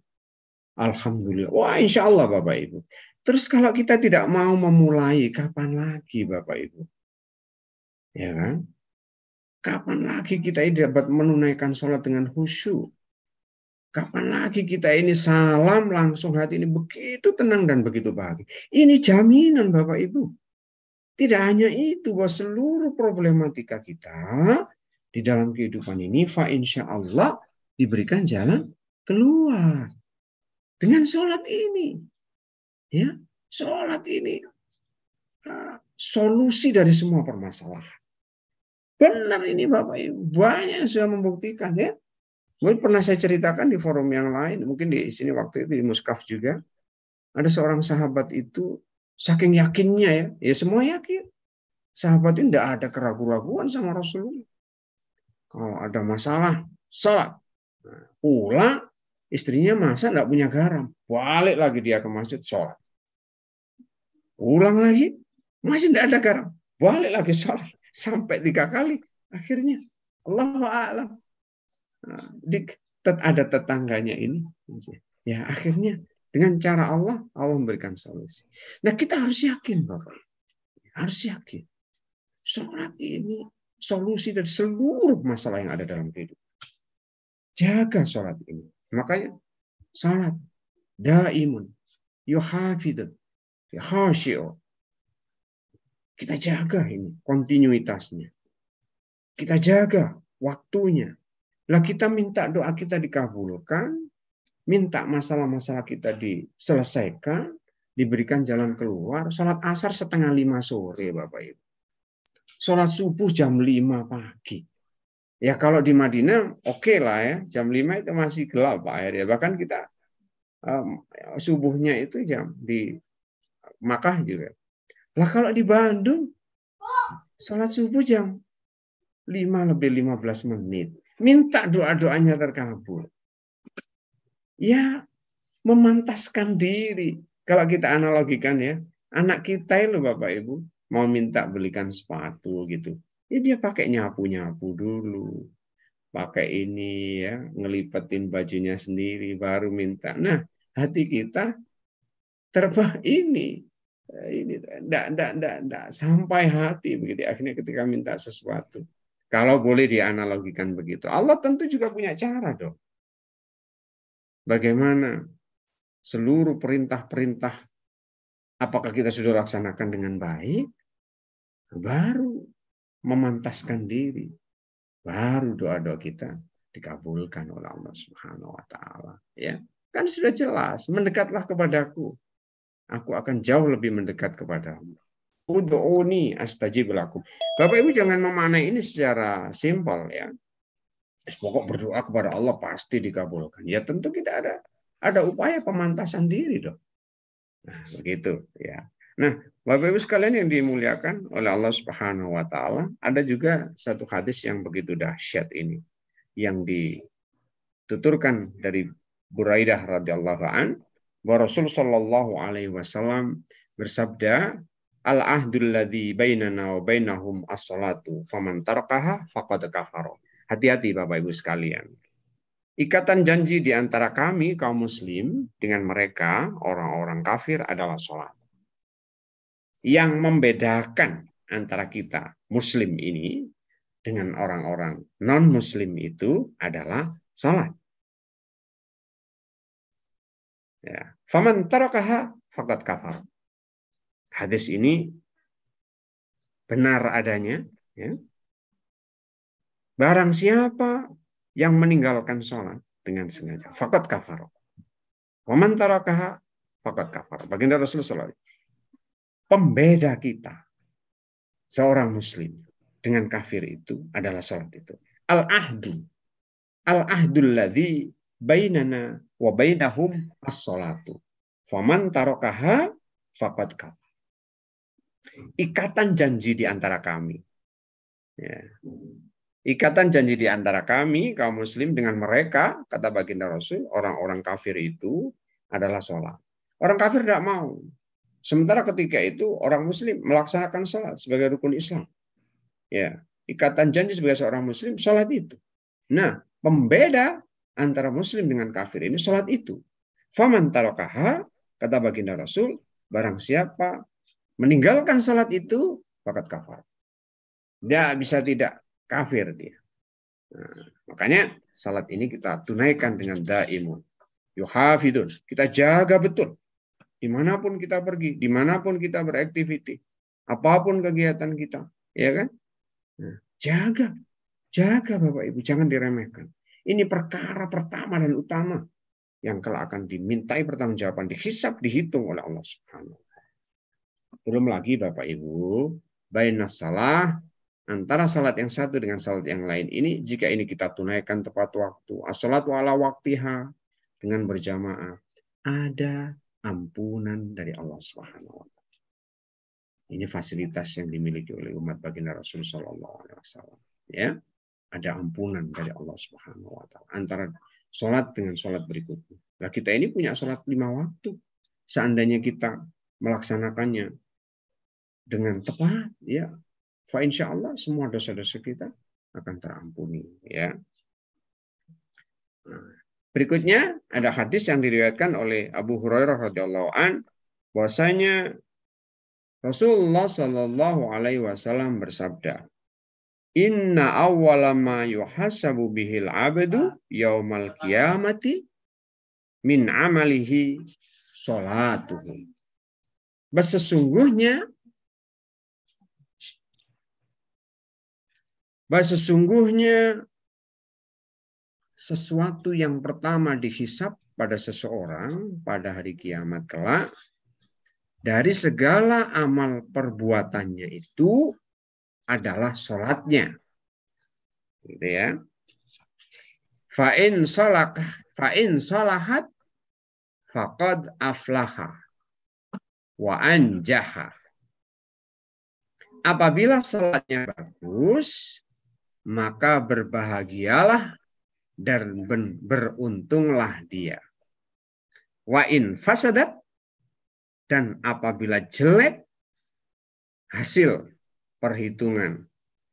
Alhamdulillah. Wah, insya Allah Bapak Ibu. Terus kalau kita tidak mau memulai, kapan lagi Bapak Ibu? Ya kan? Kapan lagi kita ini dapat menunaikan sholat dengan khusyuk? Kapan lagi kita ini salam langsung hati ini begitu tenang dan begitu bahagia? Ini jaminan Bapak Ibu. Tidak hanya itu, bahwa seluruh problematika kita di dalam kehidupan ini, fa insya Allah diberikan jalan keluar dengan sholat ini. Ya, sholat ini solusi dari semua permasalahan. Benar ini Bapak Ibu, banyak yang sudah membuktikan ya. Mungkin pernah saya ceritakan di forum yang lain, mungkin di sini waktu itu di Muskaf juga, ada seorang sahabat itu saking yakinnya ya semua yakin. Sahabat ini tidak ada keraguan-raguan sama Rasulullah. Kalau ada masalah, sholat. Pulang, istrinya masak tidak punya garam, balik lagi dia ke masjid sholat. Pulang lagi, masih tidak ada garam, balik lagi sholat. Sampai 3 kali, akhirnya Allahu a'lam. Ada tetangganya ini, ya akhirnya dengan cara Allah memberikan solusi. Nah kita harus yakin Bapak, harus yakin sholat ini solusi dari seluruh masalah yang ada dalam kehidupan. Jaga sholat ini. Makanya salat daimun yuhafidun khashi'un. Kita jaga ini kontinuitasnya. Kita jaga waktunya. Lah kita minta doa kita dikabulkan, minta masalah-masalah kita diselesaikan, diberikan jalan keluar. Sholat asar 4:30 sore, Bapak Ibu. Sholat subuh jam 5 pagi. Ya kalau di Madinah oke lah ya, jam 5 itu masih gelap Pak air ya. Bahkan kita subuhnya itu jam di Makkah juga. Lah kalau di Bandung sholat subuh jam 5:15. Minta doa-doanya terkabul. Ya memantaskan diri. Kalau kita analogikan ya, anak kita itu Bapak Ibu mau minta belikan sepatu gitu. Ya dia pakai nyapu-nyapu dulu. Pakai ini ya, ngelipetin bajunya sendiri baru minta. Nah, hati kita terbah ini enggak sampai hati begitu. Akhirnya ketika minta sesuatu. Kalau boleh dianalogikan begitu. Allah tentu juga punya cara dong. Bagaimana seluruh perintah-perintah apakah kita sudah laksanakan dengan baik? Baru memantaskan diri. Baru doa-doa kita dikabulkan oleh Allah Subhanahu wa taala, ya. Kan sudah jelas, mendekatlah kepadaku. Aku akan jauh lebih mendekat kepadamu. Ud'uni astajib lakum. Bapak Ibu jangan memaknai ini secara simpel ya. Pokok berdoa kepada Allah pasti dikabulkan. Ya tentu kita ada upaya pemantasan diri dong. Nah, begitu ya. Nah, Bapak Ibu sekalian yang dimuliakan oleh Allah Subhanahu wa taala, ada juga satu hadis yang begitu dahsyat ini yang dituturkan dari Buraidah radhiyallahu an, bahwa Rasul sallallahu alaihi wasallam bersabda, "Al-ahdul ladzi bainana wa bainahum as-salatu, faman tarakaha faqad kafara." Hati-hati Bapak Ibu sekalian. Ikatan janji di antara kami kaum muslim dengan mereka orang-orang kafir adalah salat. Yang membedakan antara kita muslim ini dengan orang-orang non-muslim itu adalah salat. Ya. Faman tarakaha faqad kafar. Hadis ini benar adanya. Ya. Barang siapa yang meninggalkan salat dengan sengaja, faqad kafar. Faman tarakaha faqad kafar. Baginda Rasulullah SAW. Pembeda kita, seorang muslim dengan kafir itu adalah salat itu. Al-ahdu. Al-ahdul ladzi bainana wa bainahum as-salatu. Faman tarakaha faqad kafar. Ikatan janji di antara kami. Ya. Ikatan janji di antara kami, kaum muslim dengan mereka, kata baginda Rasul, orang-orang kafir itu adalah salat. Orang kafir tidak mau. Sementara ketika itu orang muslim melaksanakan salat sebagai rukun Islam. Ya, ikatan janji sebagai seorang muslim salat itu. Nah, pembeda antara muslim dengan kafir ini salat itu. Faman tarakaha, kata baginda Rasul, barang siapa meninggalkan salat itu faqad kafar. Dia bisa tidak kafir dia. Nah, makanya salat ini kita tunaikan dengan daimun. Yuhafidun. Kita jaga betul. Dimanapun kita pergi, dimanapun kita beraktiviti, apapun kegiatan kita, ya kan? Nah, jaga Bapak Ibu, jangan diremehkan. Ini perkara pertama dan utama yang kelak akan dimintai pertanggungjawaban, dihisab, dihitung oleh Allah Subhanahu wa taala. Belum lagi Bapak Ibu, bainas salah, antara salat yang satu dengan salat yang lain ini, jika ini kita tunaikan tepat waktu, as-salatu ala waqtiha, dengan berjamaah, ada ampunan dari Allah Subhanahu wa taala. Ini fasilitas yang dimiliki oleh umat baginda Rasul sallallahu alaihi wasallam, ya. Ada ampunan dari Allah Subhanahu wa taala antara salat dengan salat berikutnya. Nah, kita ini punya salat 5 waktu. Seandainya kita melaksanakannya dengan tepat, ya, fa insyaallah semua dosa-dosa kita akan terampuni, ya. Nah, berikutnya ada hadis yang diriwayatkan oleh Abu Hurairah radhiyallahu an, bahwasanya Rasulullah Shallallahu alaihi wasallam bersabda, Inna awwala ma yuhasabu bihil abdu yaumal qiyamati min amalihi sholatuhu. Sesungguhnya sesuatu yang pertama dihisab pada seseorang pada hari kiamat kelak dari segala amal perbuatannya itu adalah sholatnya, gitu ya. Fa'in salahat faqad aflaha wa anjaha. Apabila sholatnya bagus, maka berbahagialah dan beruntunglah dia. Wa in fasadat, dan apabila jelek hasil perhitungan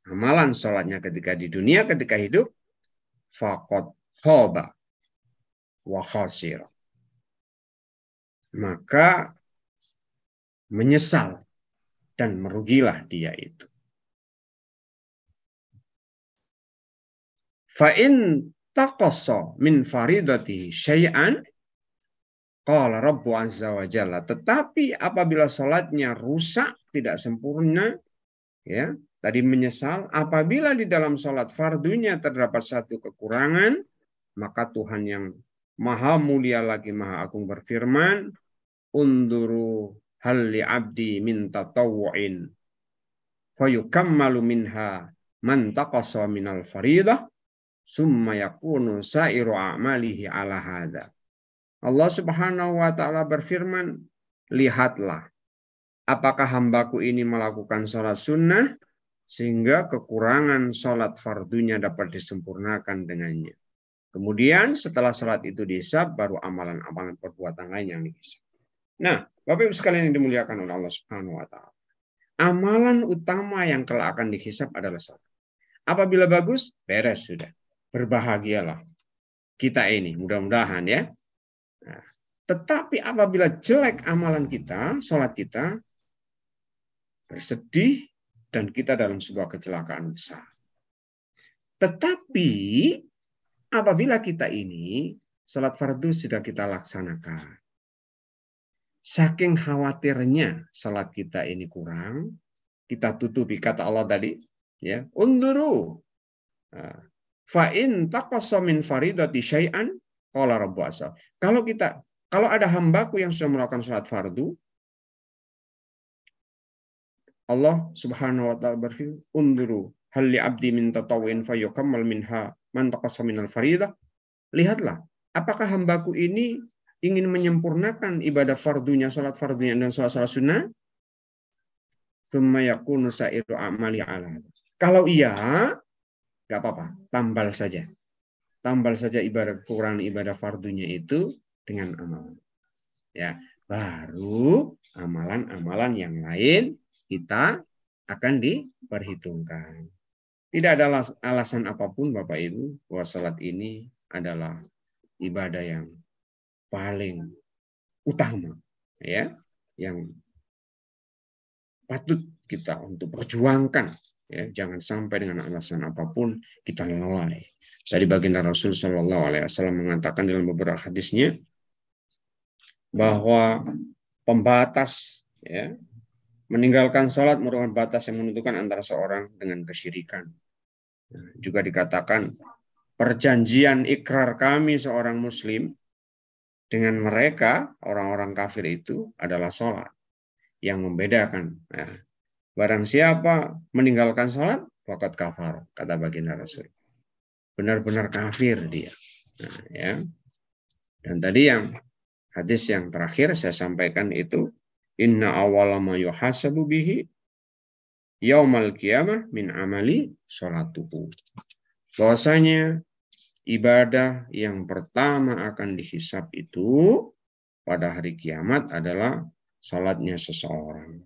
amalan sholatnya ketika di dunia, ketika hidup, faqad khaba wa khasir, maka menyesal dan merugilah dia itu. Fa in taqassa min faridati syai'an qala rabbu azza wa jalla, tetapi apabila salatnya rusak, tidak sempurna, ya, tadi menyesal. Apabila di dalam salat fardunya terdapat satu kekurangan, maka Tuhan yang maha mulia lagi maha agung berfirman, unduru hal li abdi min tatawwu'in fayukammalu minha man taqassa minal faridah summa yakunu sa'iru a'malihi ala hadza. Allah Subhanahu wa taala berfirman, lihatlah apakah hambaku ini melakukan sholat sunnah sehingga kekurangan sholat fardunya dapat disempurnakan dengannya. Kemudian setelah sholat itu dihisab, baru amalan-amalan perbuatan lain yang dihisab. Nah, Bapak Ibu sekalian yang dimuliakan oleh Allah Subhanahu wa taala, amalan utama yang kelak akan dihisab adalah sholat. Apabila bagus, beres sudah. Berbahagialah kita ini, mudah-mudahan ya. Nah, tetapi apabila jelek amalan kita, sholat kita, bersedih dan kita dalam sebuah kecelakaan besar. Tetapi apabila kita ini sholat fardu sudah kita laksanakan, saking khawatirnya sholat kita ini kurang, kita tutupi kata Allah tadi, ya, unduru fa in taqassa min faridati syai'an qala rabbu asal. Kalau ada hambaku yang sudah melakukan sholat fardu, Allah Subhanahu wa taala berfirman, unduru hal li abdi min tatawwu'in fayukammal minha man taqassa minal faridah. Lihatlah, apakah hambaku ini ingin menyempurnakan ibadah fardunya, sholat fardunya dan sholat sunnah? Tsumma yakunu sa'iru a'mali ala. Kalau iya, enggak apa-apa, tambal saja. Tambal saja ibadah kekurangan ibadah fardunya itu dengan amalan. Ya, baru amalan-amalan yang lain kita akan diperhitungkan. Tidak ada alasan apapun Bapak Ibu bahwa salat ini adalah ibadah yang paling utama, ya, yang patut kita untuk perjuangkan. Ya, jangan sampai dengan alasan apapun kita lalai. Dari baginda Rasul Shallallahu Alaihi Wasallam mengatakan dalam beberapa hadisnya bahwa pembatas, ya, meninggalkan sholat merupakan batas yang menentukan antara seorang dengan kesyirikan. Juga dikatakan perjanjian ikrar kami seorang muslim dengan mereka orang-orang kafir itu adalah sholat yang membedakan. Nah, barang siapa meninggalkan sholat, faqad kafar, kata baginda Rasul. Benar-benar kafir dia. Nah, ya. Dan tadi yang hadis yang terakhir saya sampaikan itu, inna awwala ma yuhasabu bihi yaumal qiyamah min amali sholatuhu. Bahwasanya ibadah yang pertama akan dihisab itu pada hari kiamat adalah sholatnya seseorang.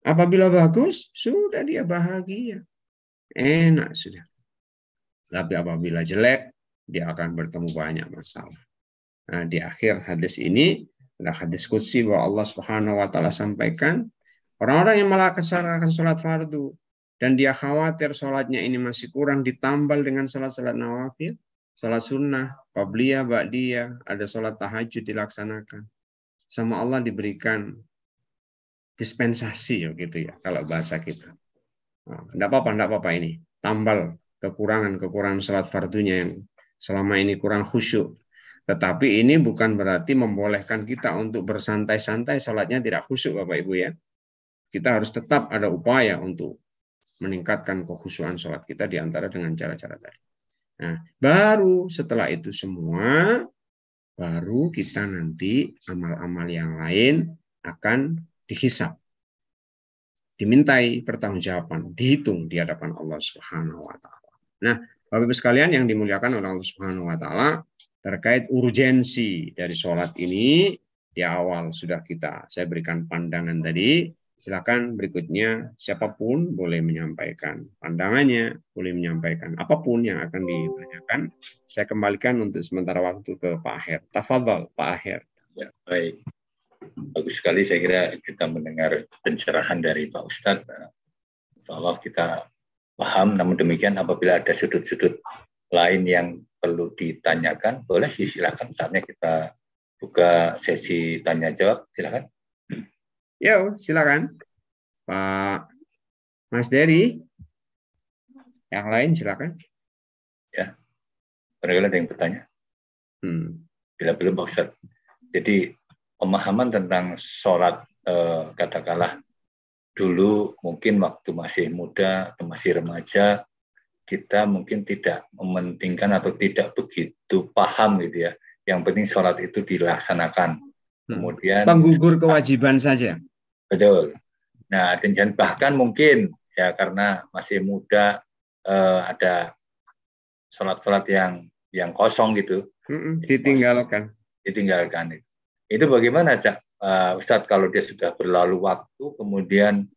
Apabila bagus, sudah dia bahagia. Enak sudah. Tapi apabila jelek, dia akan bertemu banyak masalah. Nah, di akhir hadis ini, ada hadis qudsi bahwa Allah Subhanahu wa taala sampaikan, orang-orang yang melaksanakan sholat fardu dan dia khawatir sholatnya ini masih kurang, ditambal dengan sholat-sholat nawafil, sholat sunnah, qabliyah, ba'diyah, ada sholat tahajud dilaksanakan. Sama Allah diberikan dispensasi gitu ya, kalau bahasa kita. Enggak apa-apa ini. Tambal kekurangan sholat fardunya yang selama ini kurang khusyuk. Tetapi ini bukan berarti membolehkan kita untuk bersantai-santai sholatnya tidak khusyuk, Bapak Ibu ya. Kita harus tetap ada upaya untuk meningkatkan kekhusyuan sholat kita di antara dengan cara-cara tadi. Nah, baru setelah itu semua, baru kita nanti amal-amal yang lain akan dihisab. Dimintai pertanggungjawaban, dihitung di hadapan Allah Subhanahu wa taala. Nah, Bapak Ibu sekalian yang dimuliakan oleh Allah Subhanahu wa taala, terkait urgensi dari sholat ini di awal sudah saya berikan pandangan tadi. Silakan berikutnya siapapun boleh menyampaikan pandangannya, boleh menyampaikan apapun yang akan ditanyakan. Saya kembalikan untuk sementara waktu ke Pak Aher. Tafadhol Pak Aher. Ya, baik. Bagus sekali, saya kira kita mendengar pencerahan dari Pak Ustadz. Insya Allah kita paham, namun demikian apabila ada sudut-sudut lain yang perlu ditanyakan, boleh silakan, saatnya kita buka sesi tanya jawab, silakan. Ya, silakan. Pak Mas Dery. Yang lain silakan. Ya. Barangkali ada yang bertanya. Bila belum Pak Ustadz. Jadi pemahaman tentang sholat katakanlah dulu mungkin waktu masih muda atau masih remaja, kita mungkin tidak mementingkan atau tidak begitu paham gitu ya. Yang penting sholat itu dilaksanakan. Kemudian penggugur kewajiban saja. Betul. Nah, dan bahkan mungkin ya karena masih muda ada sholat-sholat yang kosong gitu. Ditinggalkan. Itu bagaimana, Cak? Ustadz, kalau dia sudah berlalu waktu, kemudian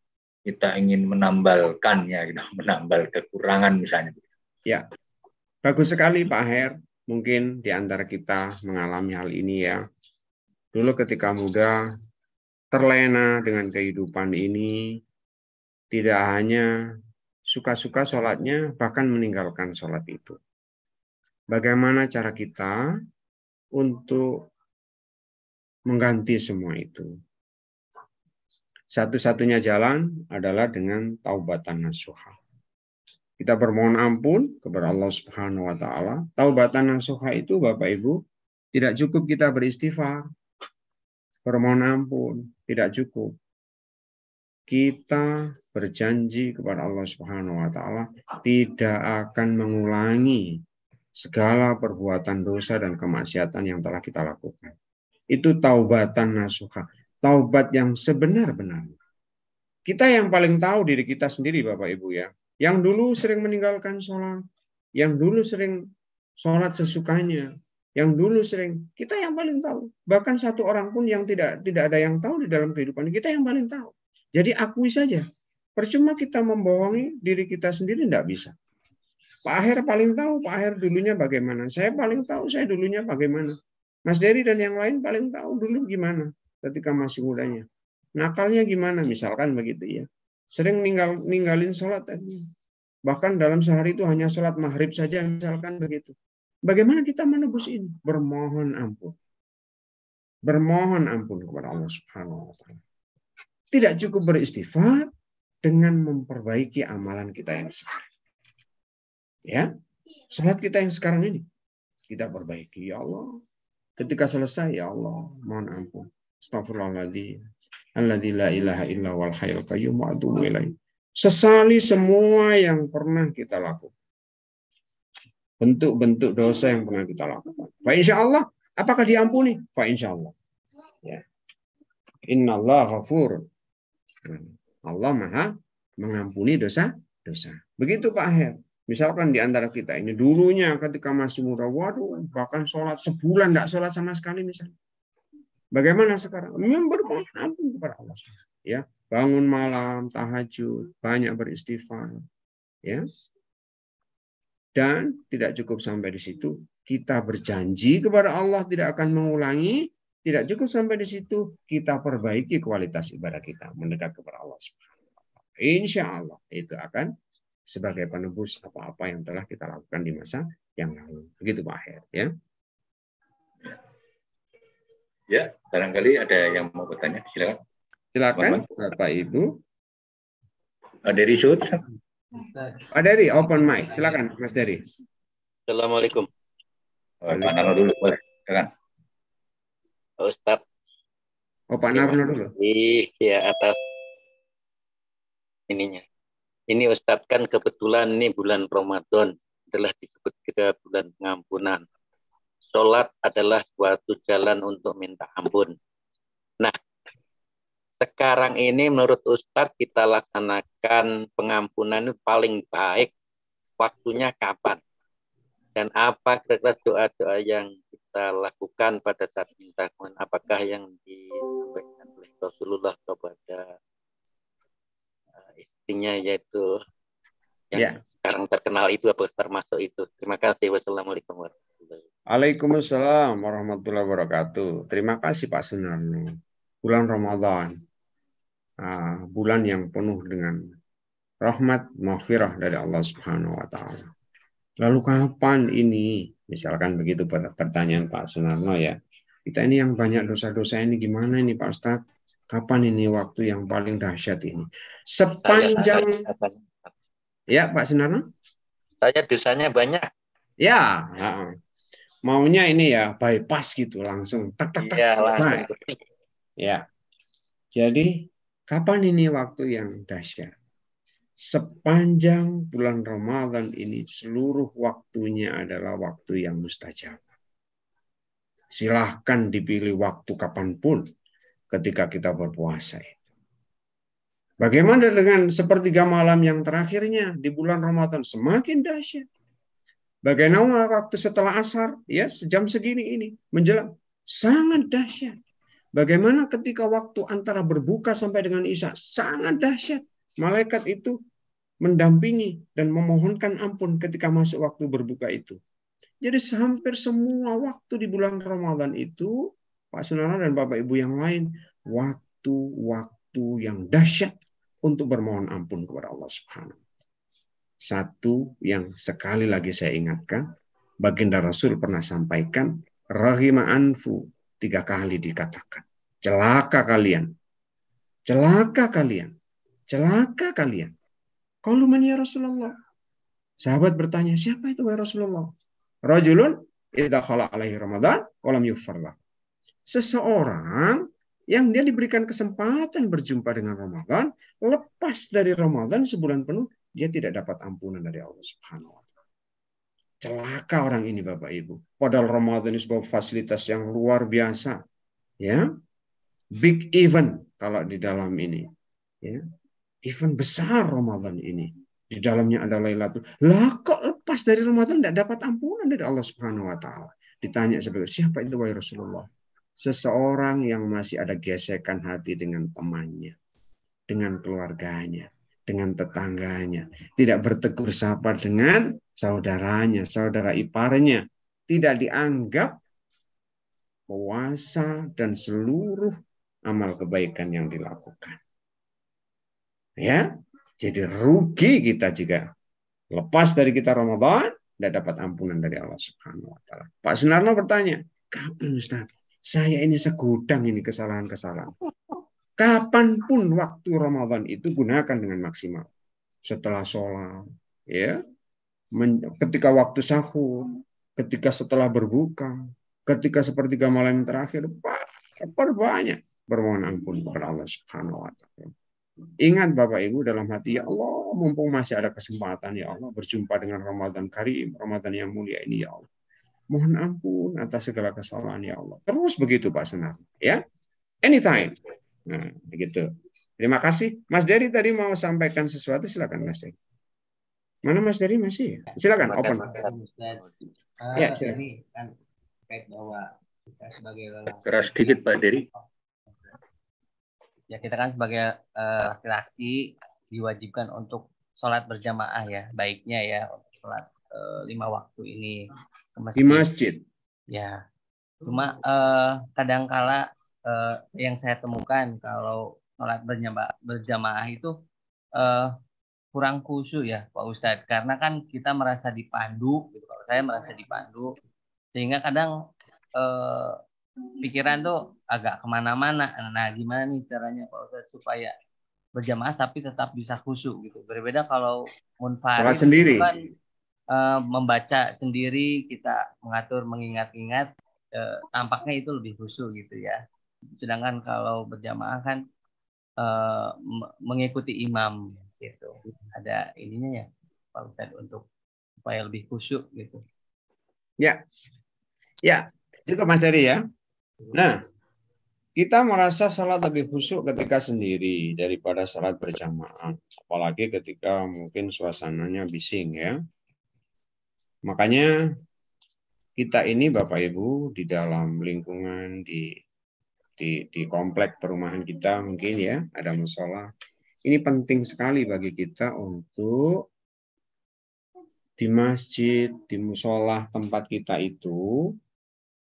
kita ingin menambalkannya, gitu, menambal kekurangan misalnya. Ya, bagus sekali Pak Her. Mungkin di antara kita mengalami hal ini ya. Dulu ketika muda, terlena dengan kehidupan ini, tidak hanya suka-suka sholatnya, bahkan meninggalkan sholat itu. Bagaimana cara kita untuk mengganti semua itu? Satu-satunya jalan adalah dengan taubatan nasuha. Kita bermohon ampun kepada Allah Subhanahu wa taala. Taubatan nasuha itu Bapak Ibu, tidak cukup kita beristighfar, bermohon ampun, tidak cukup. Kita berjanji kepada Allah Subhanahu wa taala tidak akan mengulangi segala perbuatan dosa dan kemaksiatan yang telah kita lakukan. Itu taubatan nasuha, taubat yang sebenar-benarnya. Kita yang paling tahu diri kita sendiri Bapak Ibu ya. Yang dulu sering meninggalkan sholat, yang dulu sering sholat sesukanya, yang dulu sering, kita yang paling tahu. Bahkan satu orang pun yang tidak ada yang tahu di dalam kehidupan kita yang paling tahu. Jadi akui saja. Percuma kita membohongi diri kita sendiri, tidak bisa. Pak Aher paling tahu, Pak Aher dulunya bagaimana. Saya paling tahu, saya dulunya bagaimana. Mas Dery dan yang lain paling tahu dulu gimana ketika masih mudanya. Nakalnya gimana, misalkan begitu ya. Sering ninggalin sholat tadi. Bahkan dalam sehari itu hanya sholat maghrib saja, misalkan begitu. Bagaimana kita menebus ini? Bermohon ampun. Bermohon ampun kepada Allah Subhanahu wa taala. Tidak cukup beristighfar dengan memperbaiki amalan kita yang sekarang. Ya, sholat kita yang sekarang ini kita perbaiki, ya Allah. Ketika selesai, ya Allah, mohon ampun. Astagfirullahaladzim. Alladzi la ilaha illa wal hayyul qayyum wa atubu ilaih. Sesali semua yang pernah kita lakukan. Bentuk-bentuk dosa yang pernah kita lakukan. Fa insyaallah, apakah diampuni? Fa insyaallah. Ya. Innallaha ghafur. Allah Maha mengampuni dosa-dosa. Begitu Pak Aher. Misalkan di antara kita ini dulunya ketika masih muda, waduh, bahkan sholat sebulan tidak sholat sama sekali misalnya. Bagaimana sekarang? Bermohon ampun kepada Allah. Ya, bangun malam, tahajud, banyak beristighfar. Ya. Dan tidak cukup sampai di situ, kita berjanji kepada Allah tidak akan mengulangi. Tidak cukup sampai di situ, kita perbaiki kualitas ibadah kita mendekat kepada Allah. insya Allah itu akan sebagai penebus apa-apa yang telah kita lakukan di masa yang lalu. Begitu Pak Aher, ya. Ya, barangkali ada yang mau bertanya, silakan. Silakan Bapak Ibu. Dari Sud. Pak Dari, open mic. Silakan Mas Dari. Assalamualaikum. Pak Narno dulu, boleh. Silakan. Ustadz. Pak Narno dulu. Ya, atas ininya. Ini Ustadz kan kebetulan ini bulan Ramadan adalah disebut juga bulan pengampunan. Sholat adalah suatu jalan untuk minta ampun. Nah, sekarang ini menurut Ustadz kita laksanakan pengampunan itu paling baik waktunya kapan? Dan apa kira-kira doa-doa yang kita lakukan pada saat minta ampun? Apakah yang disampaikan oleh Rasulullah kepada istrinya yaitu yang sekarang terkenal itu apa termasuk itu? Terima kasih. Wassalamualaikum warahmatullahi wabarakatuh. Waalaikumsalam warahmatullahi wabarakatuh. Terima kasih Pak Sunarno. Bulan Ramadan, bulan yang penuh dengan rahmat, maghfirah dari Allah Subhanahu Wa Taala. Lalu kapan ini? Misalkan begitu pertanyaan Pak Sunarno ya. Kita ini yang banyak dosa-dosa ini gimana ini Pak Ustadz? Kapan ini waktu yang paling dahsyat ini? Sepanjang ya Pak Sunarno? Saya dosanya banyak. Ya. Maunya ini ya bypass gitu langsung selesai. Ya. Jadi kapan ini waktu yang dahsyat? Sepanjang bulan Ramadan ini seluruh waktunya adalah waktu yang mustajab. Silahkan dipilih waktu kapanpun ketika kita berpuasa. Bagaimana dengan sepertiga malam yang terakhirnya di bulan Ramadan? Semakin dahsyat. Bagaimana waktu setelah asar, ya sejam segini ini menjelang, sangat dahsyat. Bagaimana ketika waktu antara berbuka sampai dengan isya, sangat dahsyat. Malaikat itu mendampingi dan memohonkan ampun ketika masuk waktu berbuka itu. Jadi hampir semua waktu di bulan Ramadan itu, Pak Sunarno dan Bapak Ibu yang lain, waktu-waktu yang dahsyat untuk bermohon ampun kepada Allah Subhanahu. Satu yang sekali lagi saya ingatkan, baginda Rasul pernah sampaikan, rahima anfu 3 kali dikatakan. Celaka kalian. Celaka kalian. Celaka kalian. Qalu man ya Rasulullah. Sahabat bertanya, siapa itu ya Rasulullah? Rajulun idza khala alaihi Ramadan wa lam yughfar lahu. Seseorang yang dia diberikan kesempatan berjumpa dengan Ramadan, lepas dari Ramadan sebulan penuh, dia tidak dapat ampunan dari Allah Subhanahu wa taala. Celaka orang ini Bapak Ibu. Padahal Ramadan ini sebuah fasilitas yang luar biasa. Ya. Big event kalau di dalam ini. Ya. Event besar Ramadan ini. Di dalamnya ada Lailatul. Lah kok lepas dari Ramadan tidak dapat ampunan dari Allah Subhanahu wa taala? Ditanya sebagai siapa itu wahai Rasulullah? Seseorang yang masih ada gesekan hati dengan temannya, dengan keluarganya, dengan tetangganya, tidak bertegur sapa dengan saudaranya, saudara iparnya, tidak dianggap puasa dan seluruh amal kebaikan yang dilakukan. Ya, jadi rugi kita jika lepas dari kita Ramadan tidak dapat ampunan dari Allah Subhanahu wa taala. Pak Sunarno bertanya, kapan Ustaz? Saya ini segudang ini kesalahan-kesalahan. Kapanpun waktu Ramadan itu gunakan dengan maksimal. Setelah sholat, ya, ketika waktu sahur, ketika setelah berbuka, ketika sepertiga malam terakhir, perbanyak bermohon ampun kepada Allah Subhanahu wa taala. Ingat Bapak Ibu dalam hati, ya Allah, mumpung masih ada kesempatan, ya Allah, berjumpa dengan Ramadan Karim, Ramadan yang mulia ini, ya Allah. Mohon ampun atas segala kesalahan, ya Allah. Terus begitu Pak Senar, ya. Anytime. Nah, begitu. Terima kasih. Mas Dery tadi mau sampaikan sesuatu, silakan Mas Dery. Mana Mas Dery masih? Silakan, open. Ya, ini kan terkait bahwa kita sebagai keras sedikit Pak Dery. Ya, kita kan sebagai laki-laki diwajibkan untuk sholat berjamaah ya, baiknya ya untuk sholat 5 waktu ini di masjid. Ya, cuma kadangkala yang saya temukan kalau sholat berjamaah itu kurang khusyuk ya Pak Ustadz, karena kan kita merasa dipandu, gitu. Kalau saya merasa dipandu, sehingga kadang pikiran tuh agak kemana-mana. Nah, gimana nih caranya Pak Ustadz supaya berjamaah tapi tetap bisa khusyuk gitu. Berbeda kalau Sholat munfarid itu sendiri. kan membaca sendiri, kita mengatur, mengingat-ingat, tampaknya itu lebih khusyuk gitu ya. Sedangkan kalau berjamaah kan mengikuti imam gitu. Ada ininya ya Pak Ustadz untuk supaya lebih khusyuk gitu. Ya, ya, cukup Mas Heri ya. Nah, kita merasa sholat lebih khusyuk ketika sendiri daripada sholat berjamaah. Apalagi ketika mungkin suasananya bising ya. Makanya kita ini Bapak Ibu di dalam lingkungan di komplek perumahan kita mungkin ya ada musola. Ini penting sekali bagi kita untuk di masjid, di musola tempat kita itu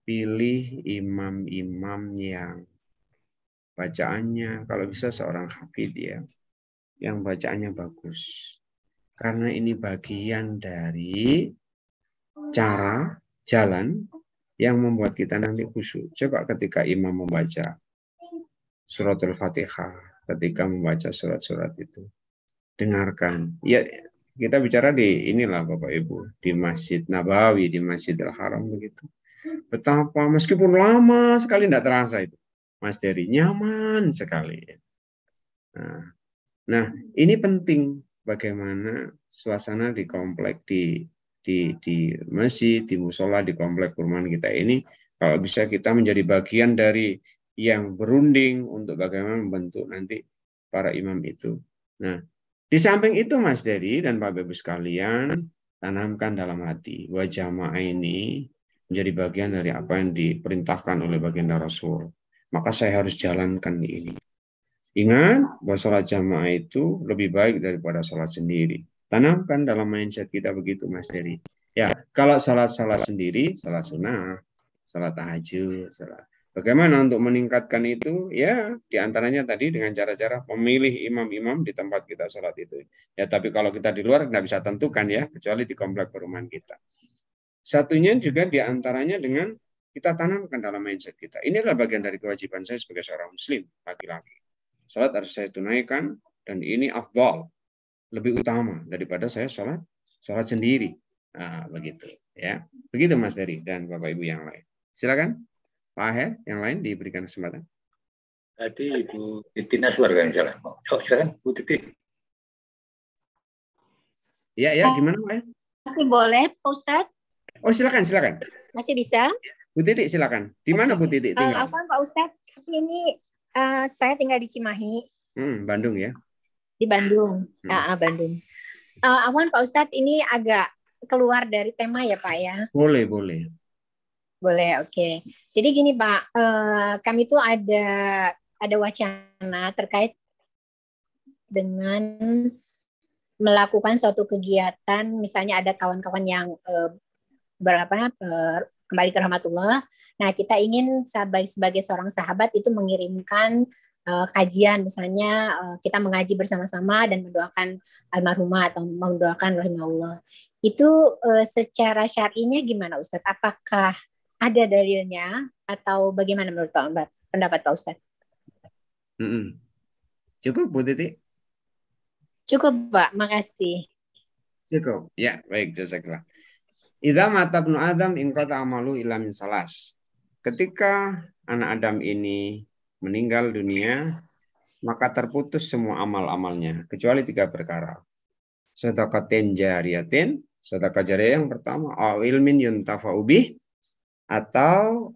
pilih imam-imam yang bacaannya kalau bisa seorang hafidh ya, yang bacaannya bagus. Karena ini bagian dari cara jalan yang membuat kita nanti khusyuk. Coba ketika imam membaca suratul Fatihah, ketika membaca surat-surat itu, dengarkan. Ya, kita bicara di inilah Bapak Ibu, di Masjid Nabawi, di Masjidil Haram begitu. Betapa meskipun lama sekali tidak terasa itu. Mas Dery, nyaman sekali. Nah, ini penting bagaimana suasana di komplek di masjid, di musola, di komplek perumahan kita ini, kalau bisa kita menjadi bagian dari yang berunding untuk bagaimana membentuk nanti para imam itu. Nah, di samping itu Mas Dery dan Bapak Ibu sekalian, tanamkan dalam hati bahwa jamaah ini menjadi bagian dari apa yang diperintahkan oleh baginda Rasul. Maka saya harus jalankan ini. Ingat bahwa sholat jamaah itu lebih baik daripada sholat sendiri. Tanamkan dalam mindset kita begitu Mas Dery. Ya, kalau sholat sendiri, sholat sunnah, sholat tahajud, sholat. Bagaimana untuk meningkatkan itu? Ya, diantaranya tadi dengan cara-cara memilih imam-imam di tempat kita sholat itu. Ya, tapi kalau kita di luar nggak bisa tentukan ya, kecuali di komplek perumahan kita. Satunya juga diantaranya dengan kita tanamkan dalam mindset kita. Ini adalah bagian dari kewajiban saya sebagai seorang muslim, laki-laki. Sholat harus saya tunaikan, dan ini afdal, lebih utama daripada saya sholat sendiri. Nah, begitu ya. Begitu Mas Dery dan Bapak Ibu yang lain. Silakan Pak Aher, yang lain diberikan kesempatan. Tadi Ibu Titi Naswar kan salah. Silakan Bu Titi. Ya, gimana Pak? Masih boleh Pak Ustadz? Oh, silakan. Masih bisa? Bu Titi, silakan. Di mana Bu Titi tinggal? Afwan Pak Ustadz, ini saya tinggal di Cimahi. Bandung ya? Di Bandung. Bandung. Afwan Pak Ustadz, ini agak keluar dari tema ya Pak ya? Boleh, oke. Jadi gini Pak, kami tuh ada wacana terkait dengan melakukan suatu kegiatan, misalnya ada kawan-kawan yang kembali ke rahmatullah. Nah, kita ingin sebagai seorang sahabat itu mengirimkan kajian, misalnya kita mengaji bersama-sama dan mendoakan almarhumah atau mendoakan rahimahullah. Itu secara syar'inya gimana Ustadz? Apakah ada dalilnya atau bagaimana menurut pendapat Pak Ustadz? Cukup Bu Titi? Cukup Pak, makasih. Cukup. Ya, baik, jazakallah. Idza mata ibnu Adam inqata amalu illa min salas. Ketika anak Adam ini meninggal dunia, maka terputus semua amal-amalnya kecuali 3 perkara. Shadaqatin jariyatin, sedekah jariyah yang pertama, au ilmin yuntafa'u bih, atau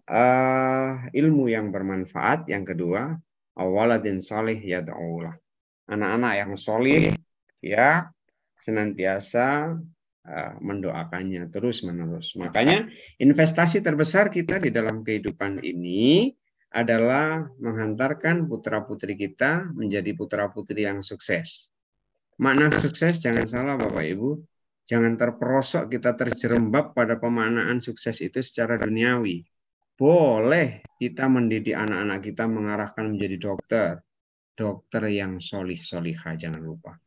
ilmu yang bermanfaat yang kedua, awaladin salih yad'ulah. Anak-anak yang solih ya senantiasa mendoakannya terus-menerus. Makanya investasi terbesar kita di dalam kehidupan ini adalah menghantarkan putra-putri kita menjadi putra-putri yang sukses. Makna sukses jangan salah Bapak Ibu, jangan terperosok kita terjerembab pada pemaknaan sukses itu secara duniawi. Boleh kita mendidik anak-anak kita mengarahkan menjadi dokter yang solih-solihah, jangan lupa.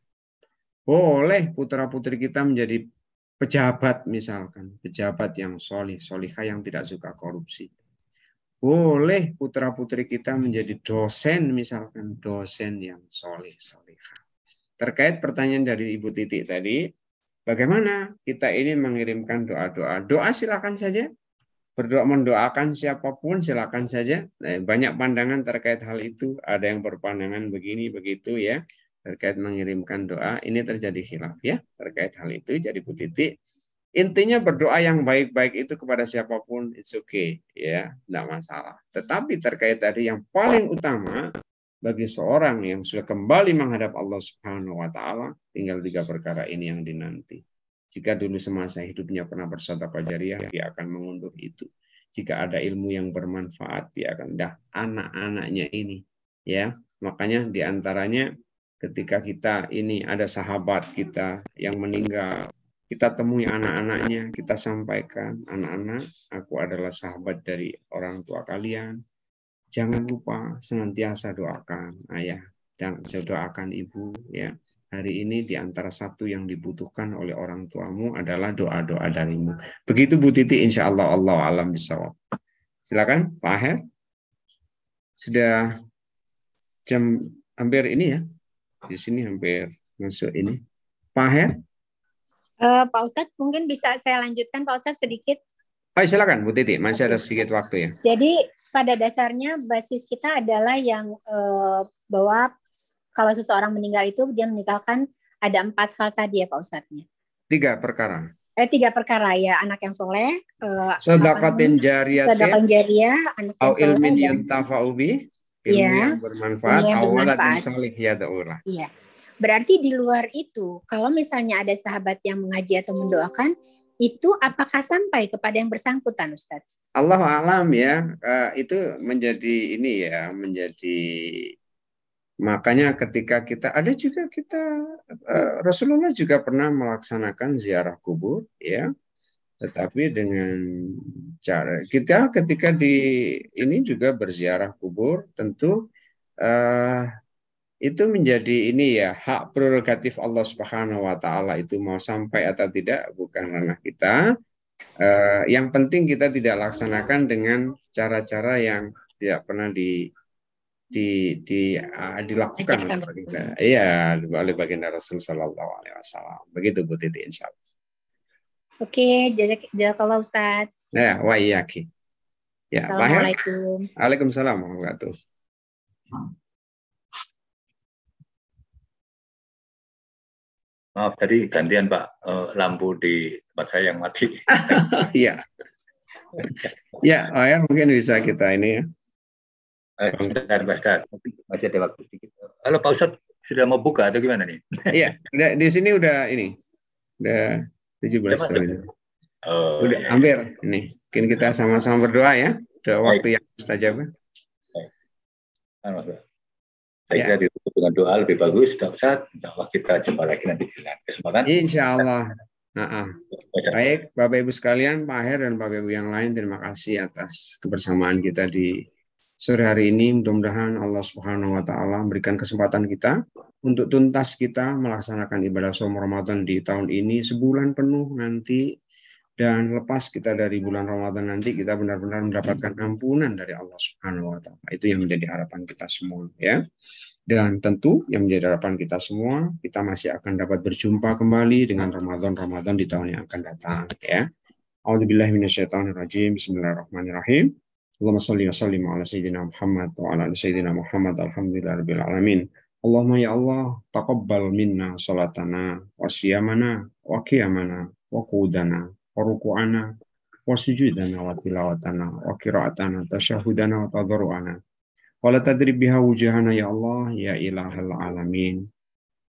Boleh putra-putri kita menjadi pejabat misalkan, pejabat yang solih, solihah yang tidak suka korupsi. Boleh putra-putri kita menjadi dosen misalkan, dosen yang solih, solihah. Terkait pertanyaan dari Ibu Titik tadi, bagaimana kita ini mengirimkan doa-doa? Doa silakan saja. Berdoa mendoakan siapapun silakan saja. Banyak pandangan terkait hal itu. Ada yang berpandangan begini begitu ya terkait mengirimkan doa. Ini terjadi khilaf ya terkait hal itu. Jadi Bu Titik, intinya berdoa yang baik-baik itu kepada siapapun it's okay ya, tidak masalah. Tetapi terkait tadi yang paling utama bagi seorang yang sudah kembali menghadap Allah Subhanahu wa taala, tinggal 3 perkara ini yang dinanti. Jika dulu semasa hidupnya pernah bersedekah jariah, dia akan mengunduh itu. Jika ada ilmu yang bermanfaat, dia akan anak-anaknya ini, ya. Makanya diantaranya ketika kita ini ada sahabat kita yang meninggal, kita temui anak-anaknya, kita sampaikan, anak-anak, aku adalah sahabat dari orang tua kalian. Jangan lupa senantiasa doakan ayah dan doakan ibu, ya. Hari ini di antara satu yang dibutuhkan oleh orang tuamu adalah doa-doa darimu. Begitu Bu Titi, insya Allah, Allah alam bisawab. Silakan Pak Aher. Sudah jam hampir ini ya. Di sini hampir masuk ini. Pak Aher. Pak Ustadz mungkin bisa saya lanjutkan Pak Ustadz sedikit. Oh, silakan Bu Titi, masih ada sedikit waktu ya. Jadi pada dasarnya basis kita adalah yang bahwa kalau seseorang meninggal itu dia meninggalkan ada 4 hal tadi ya Pak Ustadznya. 3 perkara. 3 perkara ya, anak yang soleh, sedekatin jariyah, anak yang soleh, ilmin yuntafa'u bih, ilmu yang bermanfaat, awaladin salih yad'ulah. Iya. Berarti di luar itu, kalau misalnya ada sahabat yang mengaji atau mendoakan, itu apakah sampai kepada yang bersangkutan, Ustadz? Allah alam ya, itu menjadi ini ya, menjadi makanya ketika kita ada juga Rasulullah juga pernah melaksanakan ziarah kubur ya, tetapi dengan cara kita ketika ini juga berziarah kubur tentu itu menjadi ini ya hak prerogatif Allah Subhanahu wa taala, itu mau sampai atau tidak bukan ranah kita. Yang penting kita tidak laksanakan dengan cara-cara yang tidak pernah dilakukan oleh baginda Rasul Sallallahu Alaihi Wasallam. Begitu Bu Titi, insya Allah. Oke, jazakallah Ustaz. Ya, wa iyyaki. Ya, Assalamualaikum. Waalaikumsalam warahmatullahi wabarakatuh. Maaf tadi gantian Pak, lampu di tempat saya yang mati. Iya. Ya, mungkin bisa kita ini ya. Bentar, masih ada waktu sedikit. Halo Pak Ustadz, sudah mau buka atau gimana nih? Iya, di sini udah ini, udah 17 tahun. Udah iya. Hampir ini. Mungkin kita sama-sama berdoa ya. Udah waktu yang mustajab. Saya kira ditutup dengan doa lebih bagus, Pak Ustadz. Insya Allah kita jumpa lagi nanti di lain kesempatan. Insya Allah. Baik, Bapak Ibu sekalian, Pak Aher dan Bapak Ibu yang lain, terima kasih atas kebersamaan kita di sore hari ini. Mudah-mudahan Allah Subhanahu wa taala memberikan kesempatan kita untuk tuntas kita melaksanakan ibadah shaum Ramadan di tahun ini sebulan penuh nanti, dan lepas kita dari bulan Ramadan nanti kita benar-benar mendapatkan ampunan dari Allah Subhanahu wa taala. Itu yang menjadi harapan kita semua ya. Dan tentu yang menjadi harapan kita semua, kita masih akan dapat berjumpa kembali dengan Ramadan di tahun yang akan datang ya. A'udzubillahi minasyaitonirrajim. Bismillahirrahmanirrahim. Allahumma shalli wa sallim ala sayyidina Muhammad wa ala sayyidina Muhammad. Alhamdulillahirabbil alamin. Allahumma ya Allah, taqabbal minna salatana wa siyamana wa qiyamana wa qudana wa ruku'ana wa sujudana wa tilawatana wa qira'atana tasyahudana wa tadarru'ana. Wa la tadrib biha wujahana ya Allah ya ilahal alamin.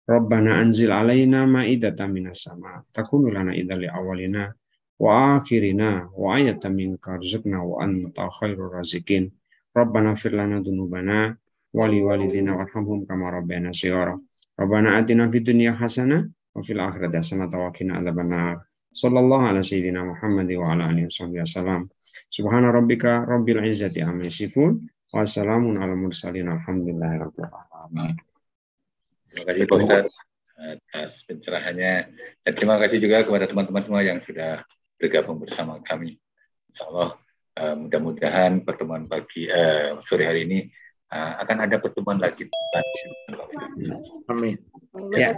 Rabbana anzil alaina ma'idatan minas sama takunu lana idal li awalina wa akhirina wa ayatan minka rzuqna wa anta khairur raziqin. Rabbana fir lana dzunubana wa li walidina warhamhum kama rabbayana shighara. Rabbana atina fid dunya hasanah wa fil akhirati hasanah wa qina adzabannar. Sallallahu ala sayyidina Muhammad wa ala alihi wasallam. Subhana rabbika rabbil izzati amma yasifun. Wassalamun ala mursalin alhamdulillahirabbil alamin. Terima kasih Pak Ustaz. atas pencerahannya. Dan terima kasih juga kepada teman-teman semua yang sudah bergabung bersama kami. Insya Allah mudah-mudahan pertemuan sore hari ini akan ada pertemuan lagi. Amin. Ya.